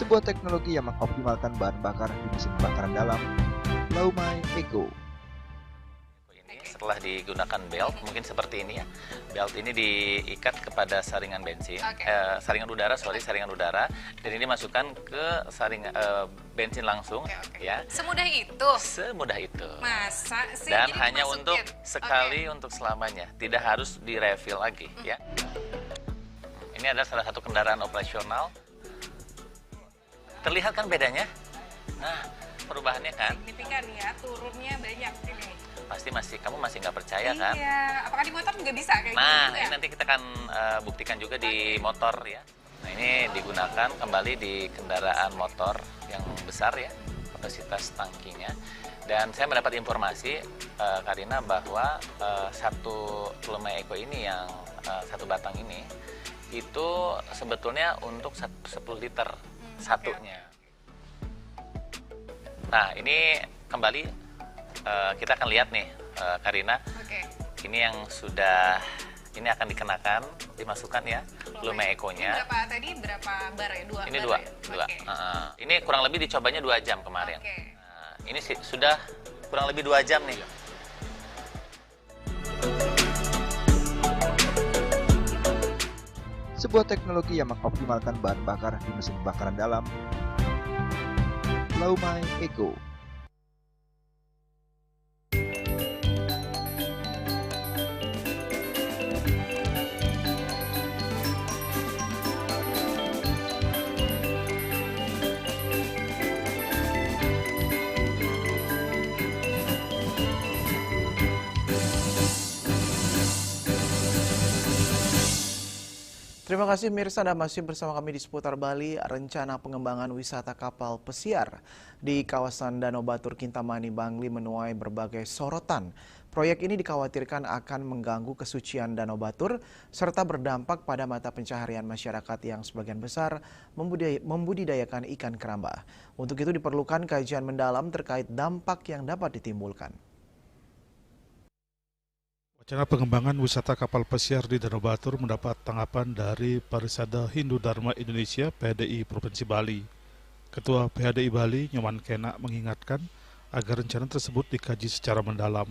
Sebuah teknologi yang mengoptimalkan bahan bakar di mesin pembakaran dalam, Ploumai Eco. Setelah digunakan belt, mungkin seperti ini ya. Belt ini diikat kepada saringan bensin, saringan udara, dan ini masukkan ke bensin langsung, ya. Semudah itu? Semudah itu. Masa sih? Dan jadi hanya dimasukin? untuk sekali, untuk selamanya, tidak harus di-refill lagi, ya. Ini adalah salah satu kendaraan operasional. Terlihat kan bedanya? Nah, perubahannya kan? Signifikan ya, turunnya banyak ini. Kamu masih nggak percaya kan? Iya, apakah di motor juga bisa kayak gitu? Nah, ini nanti kita akan buktikan juga di motor ya. Nah, ini digunakan kembali di kendaraan motor yang besar ya, kapasitas tangkinya. Dan saya mendapat informasi, Karina, bahwa satu Ploumai Eco ini yang satu batang ini, itu sebetulnya untuk 10 liter satunya. Nah, ini kembali kita akan lihat nih, Karina. Ini yang sudah, ini akan dikenakan, dimasukkan ya, Ploumai Eco-nya. Ini berapa bar ya? 2 ini bar 2. Ya? Ini kurang lebih dicobanya 2 jam kemarin. Nah, ini sudah kurang lebih 2 jam nih. Sebuah teknologi yang mengoptimalkan bahan bakar di mesin pembakaran dalam, Ploumai Eco. Terima kasih Mirsa, Anda masih bersama kami di seputar Bali. Rencana pengembangan wisata kapal pesiar di kawasan Danau Batur, Kintamani, Bangli menuai berbagai sorotan. Proyek ini dikhawatirkan akan mengganggu kesucian Danau Batur serta berdampak pada mata pencaharian masyarakat yang sebagian besar membudidayakan ikan keramba. Untuk itu diperlukan kajian mendalam terkait dampak yang dapat ditimbulkan. Wacana pengembangan wisata kapal pesiar di Danau Batur mendapat tanggapan dari Parisada Hindu Dharma Indonesia PHDI Provinsi Bali. Ketua PHDI Bali, Nyoman Kenak, mengingatkan agar rencana tersebut dikaji secara mendalam.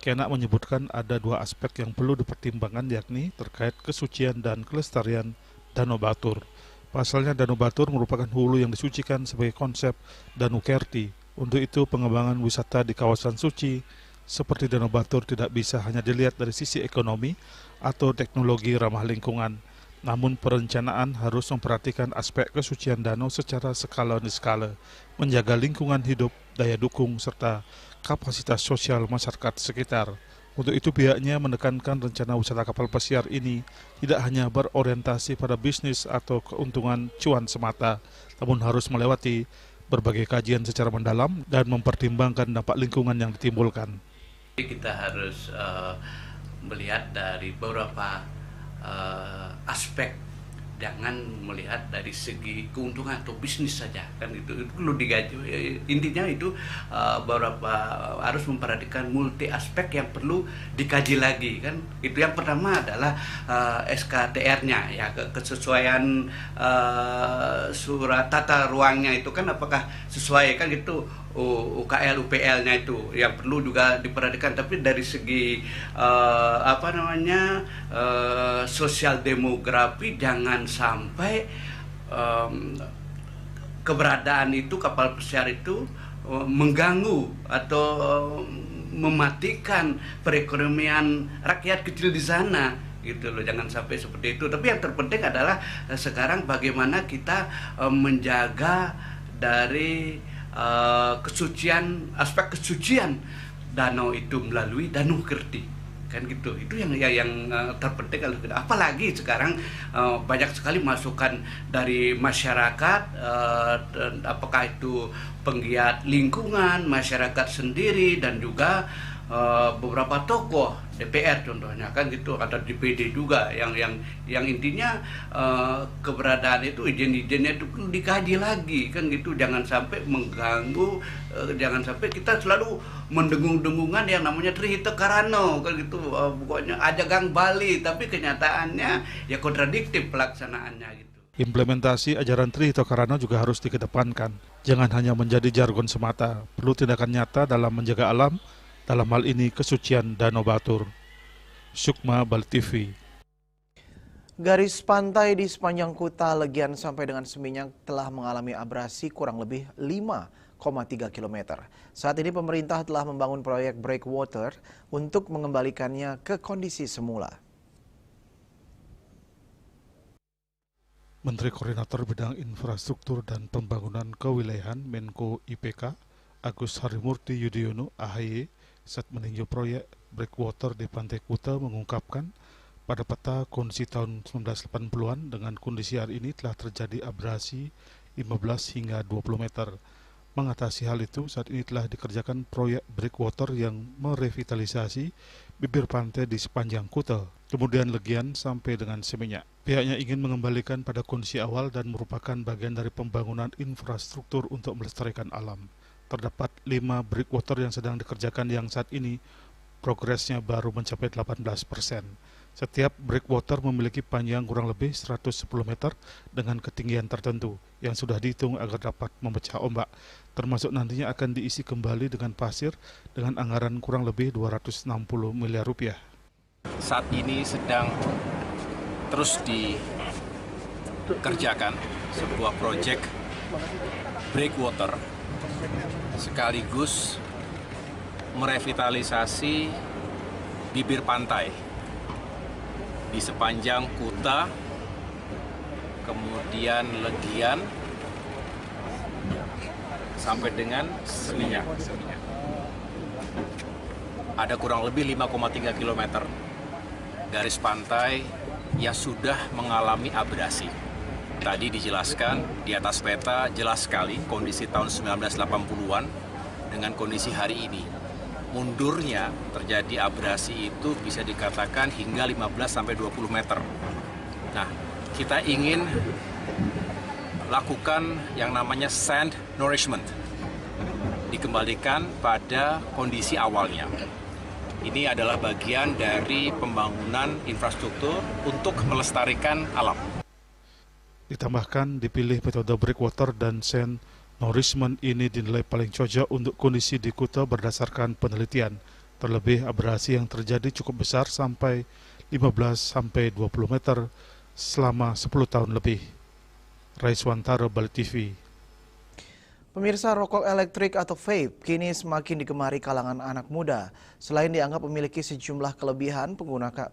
Kenak menyebutkan ada 2 aspek yang perlu dipertimbangkan, yakni terkait kesucian dan kelestarian Danau Batur. Pasalnya Danau Batur merupakan hulu yang disucikan sebagai konsep Danu Kerti. Untuk itu pengembangan wisata di kawasan suci seperti Danau Batur tidak bisa hanya dilihat dari sisi ekonomi atau teknologi ramah lingkungan. Namun perencanaan harus memperhatikan aspek kesucian danau secara skala demi skala, menjaga lingkungan hidup, daya dukung, serta kapasitas sosial masyarakat sekitar. Untuk itu pihaknya menekankan rencana wisata kapal pesiar ini tidak hanya berorientasi pada bisnis atau keuntungan cuan semata, namun harus melewati berbagai kajian secara mendalam dan mempertimbangkan dampak lingkungan yang ditimbulkan. Kita harus melihat dari beberapa aspek, jangan melihat dari segi keuntungan atau bisnis saja, kan itu perlu digaji. Intinya itu beberapa harus memperhatikan multi aspek yang perlu dikaji lagi, kan itu. Yang pertama adalah SKTR-nya ya, kesesuaian surat tata ruangnya itu kan apakah sesuai, kan itu UKL, UPL-nya itu yang perlu juga diperhatikan. Tapi dari segi sosial demografi, jangan sampai keberadaan itu kapal pesiar itu mengganggu atau mematikan perekonomian rakyat kecil di sana gitu loh. Jangan sampai seperti itu. Tapi yang terpenting adalah sekarang bagaimana kita menjaga dari aspek kesucian danau itu melalui Danau Kerti, kan gitu. Itu yang terpenting. Apalagi sekarang banyak sekali masukan dari masyarakat, apakah itu penggiat lingkungan, masyarakat sendiri, dan juga beberapa tokoh DPR contohnya, kan gitu, ada DPD juga yang intinya keberadaan itu, izin-izinnya itu dikaji lagi, kan gitu. Jangan sampai mengganggu, jangan sampai kita selalu mendengung-dengungan yang namanya Trihita Karano, kan gitu, pokoknya Ajagang Bali, tapi kenyataannya ya kontradiktif pelaksanaannya gitu. Implementasi ajaran Trihita Karano juga harus dikedepankan. Jangan hanya menjadi jargon semata, perlu tindakan nyata dalam menjaga alam, dalam hal ini kesucian Danau Batur. Sukma, Bali TV. Garis pantai di sepanjang Kuta, Legian sampai dengan Seminyak telah mengalami abrasi kurang lebih 5,3 km. Saat ini pemerintah telah membangun proyek breakwater untuk mengembalikannya ke kondisi semula. Menteri Koordinator Bidang Infrastruktur dan Pembangunan Kewilayahan Menko IPK Agus Harimurti Yudhoyono (AHY) saat meninjau proyek breakwater di Pantai Kuta mengungkapkan pada peta kondisi tahun 1980-an dengan kondisi hari ini telah terjadi abrasi 15 hingga 20 meter. Mengatasi hal itu, saat ini telah dikerjakan proyek breakwater yang merevitalisasi bibir pantai di sepanjang Kuta, kemudian Legian sampai dengan Seminyak. Pihaknya ingin mengembalikan pada kondisi awal dan merupakan bagian dari pembangunan infrastruktur untuk melestarikan alam. Terdapat 5 breakwater yang sedang dikerjakan yang saat ini progresnya baru mencapai 18%. Setiap breakwater memiliki panjang kurang lebih 110 meter dengan ketinggian tertentu yang sudah dihitung agar dapat memecah ombak, termasuk nantinya akan diisi kembali dengan pasir dengan anggaran kurang lebih 260 miliar rupiah. Saat ini sedang terus dikerjakan sebuah proyek breakwater sekaligus merevitalisasi bibir pantai di sepanjang Kuta, kemudian Legian, sampai dengan Seminyak. Ada kurang lebih 5,3 km garis pantai yang sudah mengalami abrasi. Tadi dijelaskan di atas peta jelas sekali kondisi tahun 1980-an dengan kondisi hari ini. Mundurnya terjadi abrasi itu bisa dikatakan hingga 15-20 meter. Nah, kita ingin lakukan yang namanya sand nourishment, dikembalikan pada kondisi awalnya. Ini adalah bagian dari pembangunan infrastruktur untuk melestarikan alam. Ditambahkan dipilih metode breakwater dan sand nourishment ini dinilai paling cocok untuk kondisi di Kuta berdasarkan penelitian. Terlebih abrasi yang terjadi cukup besar sampai 15-20 meter selama 10 tahun lebih. Raiswantara, Bali TV. Pemirsa, rokok elektrik atau vape kini semakin digemari kalangan anak muda. Selain dianggap memiliki sejumlah kelebihan,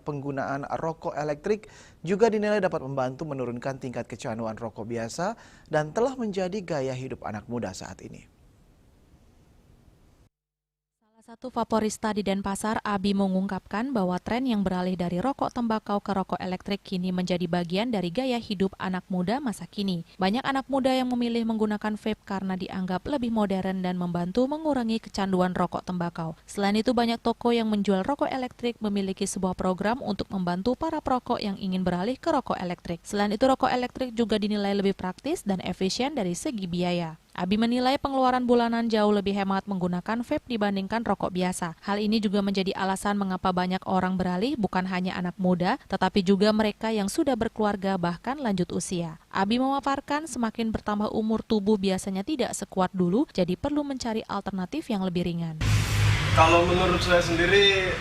penggunaan rokok elektrik juga dinilai dapat membantu menurunkan tingkat kecanduan rokok biasa dan telah menjadi gaya hidup anak muda saat ini. Satu vaporista di Denpasar, Abi, mengungkapkan bahwa tren yang beralih dari rokok tembakau ke rokok elektrik kini menjadi bagian dari gaya hidup anak muda masa kini. Banyak anak muda yang memilih menggunakan vape karena dianggap lebih modern dan membantu mengurangi kecanduan rokok tembakau. Selain itu, banyak toko yang menjual rokok elektrik memiliki sebuah program untuk membantu para perokok yang ingin beralih ke rokok elektrik. Selain itu, rokok elektrik juga dinilai lebih praktis dan efisien dari segi biaya. Abi menilai pengeluaran bulanan jauh lebih hemat menggunakan vape dibandingkan rokok biasa. Hal ini juga menjadi alasan mengapa banyak orang beralih, bukan hanya anak muda, tetapi juga mereka yang sudah berkeluarga bahkan lanjut usia. Abi memaparkan semakin bertambah umur tubuh biasanya tidak sekuat dulu, jadi perlu mencari alternatif yang lebih ringan. Kalau menurut saya sendiri,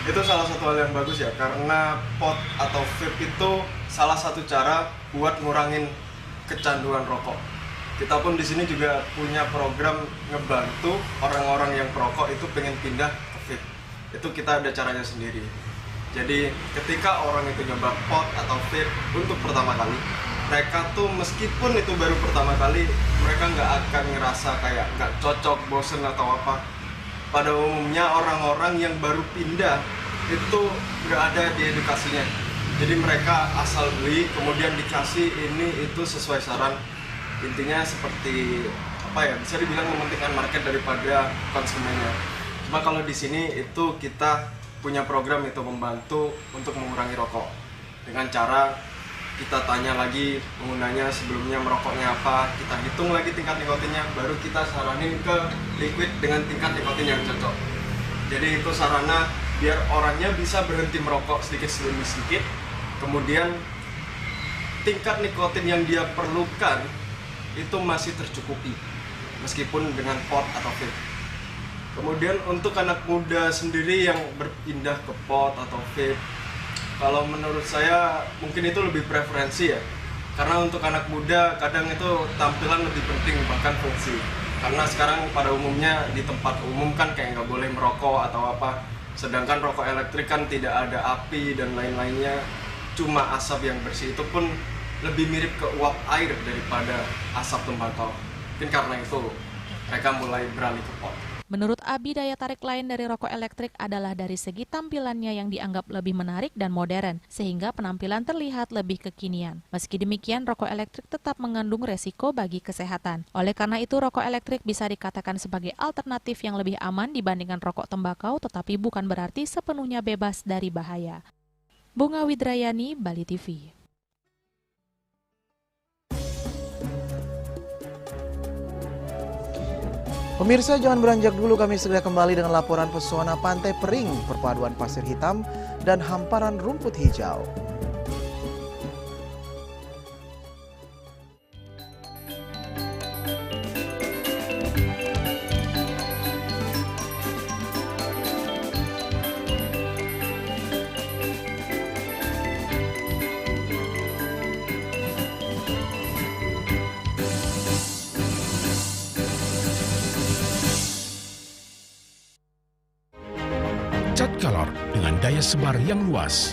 itu salah satu hal yang bagus ya, karena pot atau vape itu salah satu cara buat ngurangin kecanduan rokok. Kita pun di sini juga punya program ngebantu orang-orang yang perokok itu pengen pindah ke vape. Itu kita ada caranya sendiri. Jadi ketika orang itu nyoba pot atau vape untuk pertama kali, mereka tuh meskipun itu baru pertama kali, mereka nggak akan ngerasa kayak nggak cocok, bosen atau apa. Pada umumnya orang-orang yang baru pindah itu nggak ada di edukasinya. Jadi mereka asal beli, kemudian dikasih ini itu sesuai saran. Intinya seperti apa ya, bisa dibilang mementingkan market daripada konsumennya. Cuma kalau di sini itu kita punya program itu membantu untuk mengurangi rokok dengan cara kita tanya lagi penggunanya sebelumnya merokoknya apa, kita hitung lagi tingkat nikotinnya, baru kita saranin ke liquid dengan tingkat nikotin yang cocok. Jadi itu sarana biar orangnya bisa berhenti merokok sedikit demi sedikit, kemudian tingkat nikotin yang dia perlukan itu masih tercukupi meskipun dengan pot atau vape. Kemudian untuk anak muda sendiri yang berpindah ke pot atau vape, kalau menurut saya mungkin itu lebih preferensi ya, karena untuk anak muda kadang itu tampilan lebih penting bahkan fungsi. Karena sekarang pada umumnya di tempat umum kan kayak nggak boleh merokok atau apa, sedangkan rokok elektrik kan tidak ada api dan lain-lainnya, cuma asap yang bersih. Itu pun lebih mirip ke uap air daripada asap tembakau. Mungkin karena itu mereka mulai beralih ke pot. Menurut Abi, daya tarik lain dari rokok elektrik adalah dari segi tampilannya yang dianggap lebih menarik dan modern, sehingga penampilan terlihat lebih kekinian. Meski demikian, rokok elektrik tetap mengandung resiko bagi kesehatan. Oleh karena itu, rokok elektrik bisa dikatakan sebagai alternatif yang lebih aman dibandingkan rokok tembakau, tetapi bukan berarti sepenuhnya bebas dari bahaya. Bunga Widrayani, Bali TV. Pemirsa, jangan beranjak dulu, kami segera kembali dengan laporan pesona Pantai Pering, perpaduan pasir hitam dan hamparan rumput hijau. Cat Color dengan daya sebar yang luas,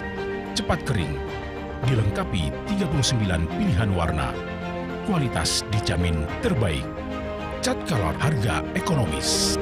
cepat kering, dilengkapi 39 pilihan warna. Kualitas dijamin terbaik. Cat Color, harga ekonomis.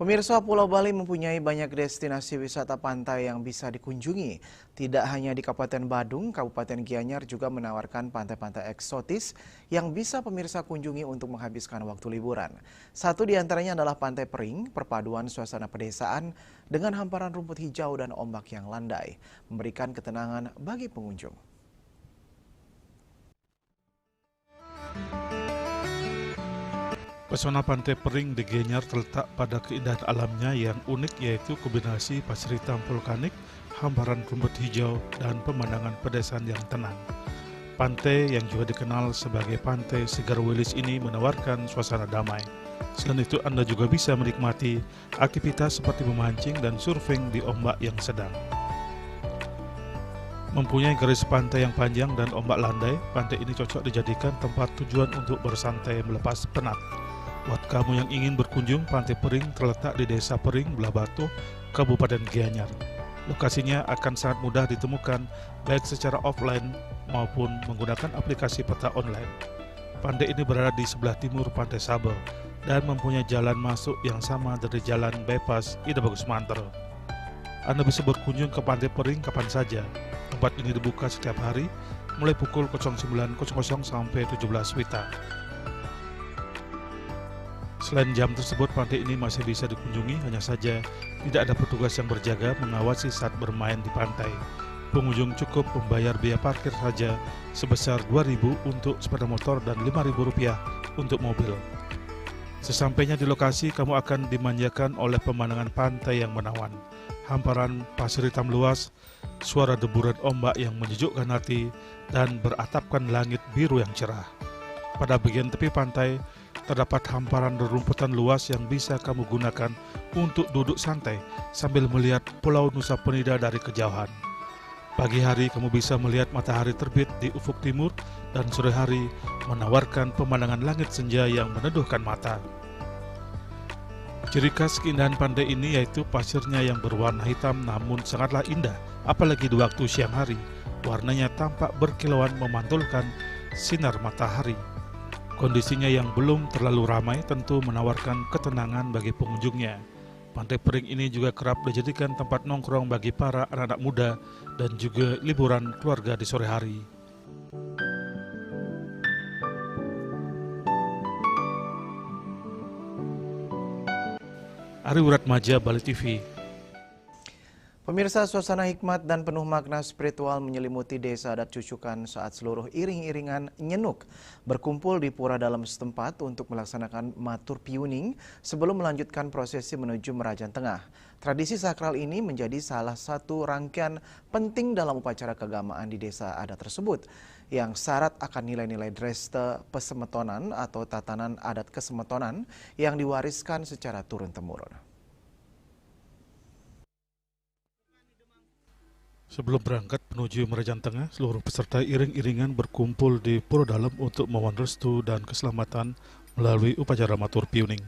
Pemirsa, Pulau Bali mempunyai banyak destinasi wisata pantai yang bisa dikunjungi. Tidak hanya di Kabupaten Badung, Kabupaten Gianyar juga menawarkan pantai-pantai eksotis yang bisa pemirsa kunjungi untuk menghabiskan waktu liburan. Satu di antaranya adalah Pantai Pering, perpaduan suasana pedesaan dengan hamparan rumput hijau dan ombak yang landai, memberikan ketenangan bagi pengunjung. Pesona Pantai Pering di Gianyar terletak pada keindahan alamnya yang unik, yaitu kombinasi pasir hitam vulkanik, hamparan rumput hijau, dan pemandangan pedesaan yang tenang. Pantai yang juga dikenal sebagai Pantai Segar Wilis ini menawarkan suasana damai. Selain itu, Anda juga bisa menikmati aktivitas seperti memancing dan surfing di ombak yang sedang. Mempunyai garis pantai yang panjang dan ombak landai, pantai ini cocok dijadikan tempat tujuan untuk bersantai melepas penat. Buat kamu yang ingin berkunjung, Pantai Pering terletak di Desa Pering, Belah Batu, Kabupaten Gianyar. Lokasinya akan sangat mudah ditemukan, baik secara offline maupun menggunakan aplikasi peta online. Pantai ini berada di sebelah timur Pantai Sabel dan mempunyai jalan masuk yang sama dari Jalan Bypass Ida Bagus Mantero. Anda bisa berkunjung ke Pantai Pering kapan saja. Tempat ini dibuka setiap hari, mulai pukul 09.00 sampai 17 WITA. Selain jam tersebut, pantai ini masih bisa dikunjungi, hanya saja tidak ada petugas yang berjaga mengawasi saat bermain di pantai. Pengunjung cukup membayar biaya parkir saja sebesar Rp2.000 untuk sepeda motor dan Rp5.000 untuk mobil. Sesampainya di lokasi, kamu akan dimanjakan oleh pemandangan pantai yang menawan, hamparan pasir hitam luas, suara deburan ombak yang menyejukkan hati, dan beratapkan langit biru yang cerah. Pada bagian tepi pantai, terdapat hamparan rerumputan luas yang bisa kamu gunakan untuk duduk santai sambil melihat Pulau Nusa Penida dari kejauhan. Pagi hari kamu bisa melihat matahari terbit di ufuk timur dan sore hari menawarkan pemandangan langit senja yang meneduhkan mata. Ciri khas keindahan pantai ini yaitu pasirnya yang berwarna hitam namun sangatlah indah, apalagi di waktu siang hari. Warnanya tampak berkilauan memantulkan sinar matahari. Kondisinya yang belum terlalu ramai tentu menawarkan ketenangan bagi pengunjungnya. Pantai Pering ini juga kerap dijadikan tempat nongkrong bagi para anak-anak muda dan juga liburan keluarga di sore hari. Ari Wuratmaja, Bali TV. Pemirsa, suasana hikmat dan penuh makna spiritual menyelimuti desa adat Cucukan saat seluruh iring-iringan nyenuk berkumpul di pura dalam setempat untuk melaksanakan matur piuning sebelum melanjutkan prosesi menuju Merajan Tengah. Tradisi sakral ini menjadi salah satu rangkaian penting dalam upacara keagamaan di desa adat tersebut yang syarat akan nilai-nilai dreste pesemetonan atau tatanan adat kesemetonan yang diwariskan secara turun-temurun. Sebelum berangkat menuju Merajan Tengah, seluruh peserta iring-iringan berkumpul di Pura Dalam untuk memohon restu dan keselamatan melalui upacara matur piuning.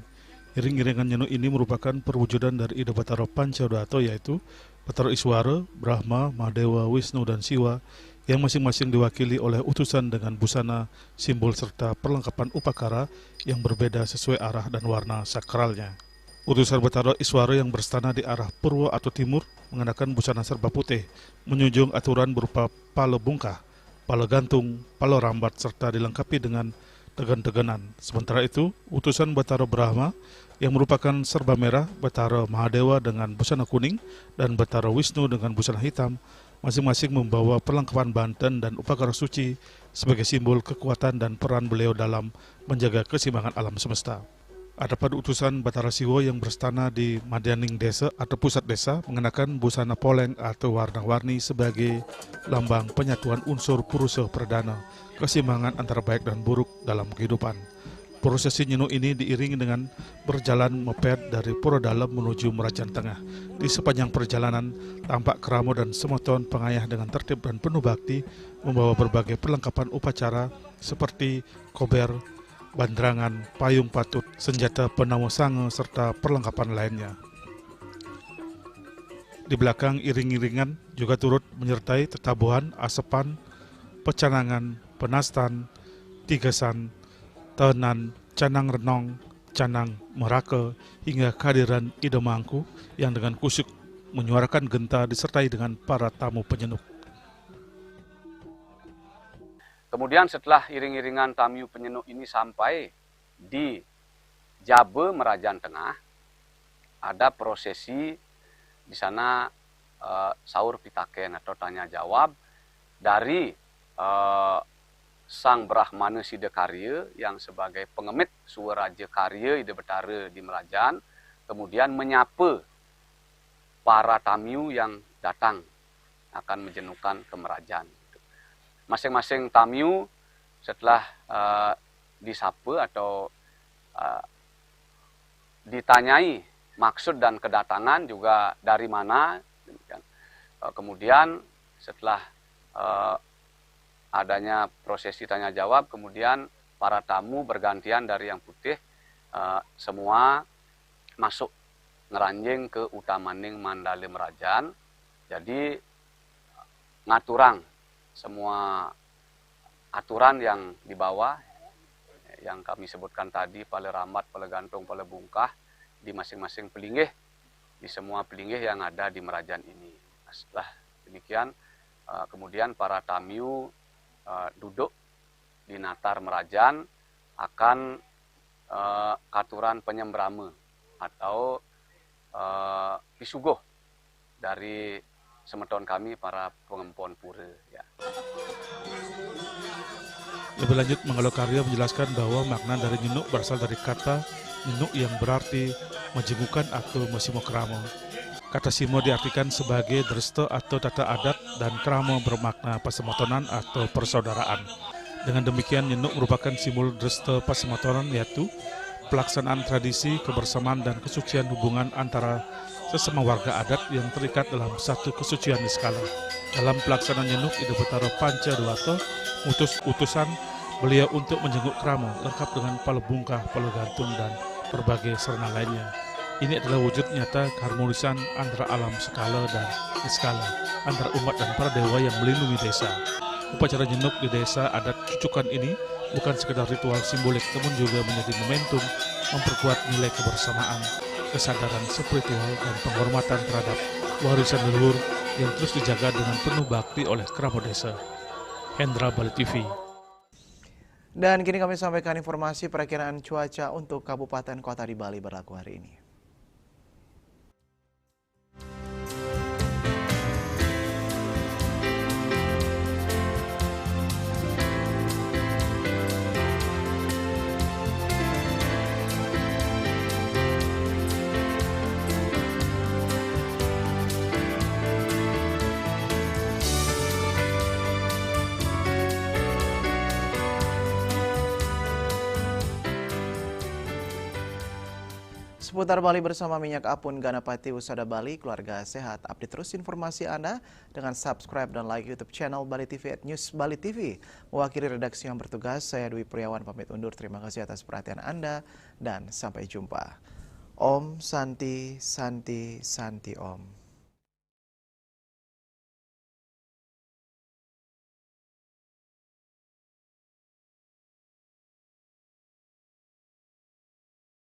Iring-iringan nyenuk ini merupakan perwujudan dari Ida Batara Pancawdato, yaitu Batara Iswara, Brahma, Mahadewa, Wisnu, dan Siwa, yang masing-masing diwakili oleh utusan dengan busana, simbol, serta perlengkapan upakara yang berbeda sesuai arah dan warna sakralnya. Utusan Batara Iswara yang berstana di arah Purwa atau Timur mengenakan busana serba putih, menjunjung aturan berupa pala bungkah, pala gantung, pala rambat, serta dilengkapi dengan tegan-teganan. Sementara itu, utusan Batara Brahma yang merupakan serba merah, Batara Mahadewa dengan busana kuning, dan Batara Wisnu dengan busana hitam, masing-masing membawa perlengkapan banten dan upakara suci sebagai simbol kekuatan dan peran beliau dalam menjaga keseimbangan alam semesta. Adapun utusan Batara Siwa yang berstana di Madianing Desa atau pusat desa mengenakan busana poleng atau warna-warni sebagai lambang penyatuan unsur purusa perdana, keseimbangan antara baik dan buruk dalam kehidupan. Prosesi nyenuk ini diiringi dengan berjalan moped dari Pura Dalam menuju Merajan Tengah. Di sepanjang perjalanan, tampak keramo dan semeton pengayah dengan tertib dan penuh bakti membawa berbagai perlengkapan upacara seperti kober, bandrangan, payung patut, senjata penawa sange, serta perlengkapan lainnya. Di belakang iring-iringan juga turut menyertai tetabuhan, asepan, pecanangan, penastan, tigasan, tenan, canang renong, Canang, Merake, hingga kehadiran Ida Mangku yang dengan kusyuk menyuarakan genta disertai dengan para tamu penyenuk. Kemudian setelah iring-iringan tamu penyenuk ini sampai di Jabe Merajan Tengah, ada prosesi di sana sahur pitaken atau tanya jawab dari Sang Brahmana Sidakarya yang sebagai pengemit Suaraja Karya Ida Betara di Merajan, kemudian menyapa para tamu yang datang akan menjenuhkan ke Merajan. Masing-masing tamu setelah disapa atau ditanyai maksud dan kedatangan juga dari mana. Kemudian setelah adanya prosesi tanya jawab, kemudian para tamu bergantian dari yang putih semua masuk ngeranjing ke utamaning Mandale Merajan. Jadi ngaturang semua aturan yang dibawa yang kami sebutkan tadi, pale ramat, pale gantung, pale bungkah di masing-masing pelinggih, di semua pelinggih yang ada di Merajan ini. Setelah demikian, kemudian para tamu duduk di natar Merajan akan katuran penyembrama atau pisugoh dari semeton kami para pengempon pura. Ya. Lebih lanjut, Mangalokarya menjelaskan bahwa makna dari nyenuk berasal dari kata nyenuk yang berarti menjengukkan atau mesimo kramo. Kata simo diartikan sebagai dresta atau tata adat dan kramo bermakna pasemotonan atau persaudaraan. Dengan demikian, nyenuk merupakan simbol dresta pasemotonan, yaitu pelaksanaan tradisi, kebersamaan dan kesucian hubungan antara sesama warga adat yang terikat dalam satu kesucian niskala. Dalam pelaksanaan nyenuk, Ida Betara Panca Dewata mutus utusan beliau untuk menjenguk kramo lengkap dengan pala bungkah, pala gantung dan berbagai sarana lainnya. Ini adalah wujud nyata keharmonisan antara alam skala dan niskala, antara umat dan para dewa yang melindungi desa. Upacara nyenuk di desa adat Cucukan ini bukan sekedar ritual simbolik, namun juga menjadi momentum memperkuat nilai kebersamaan, kesadaran spiritual dan penghormatan terhadap warisan leluhur yang terus dijaga dengan penuh bakti oleh kramo desa. Hendra, Bali TV. Dan kini kami sampaikan informasi perakiraan cuaca untuk kabupaten kota di Bali berlaku hari ini. Seputar Bali bersama Minyak Apun Ganapati Usada Bali, keluarga sehat. Update terus informasi Anda dengan subscribe dan like YouTube channel Bali TV @News Bali TV. Mewakili redaksi yang bertugas, saya Dwi Priawan pamit undur. Terima kasih atas perhatian Anda dan sampai jumpa. Om Santi Santi Santi Om.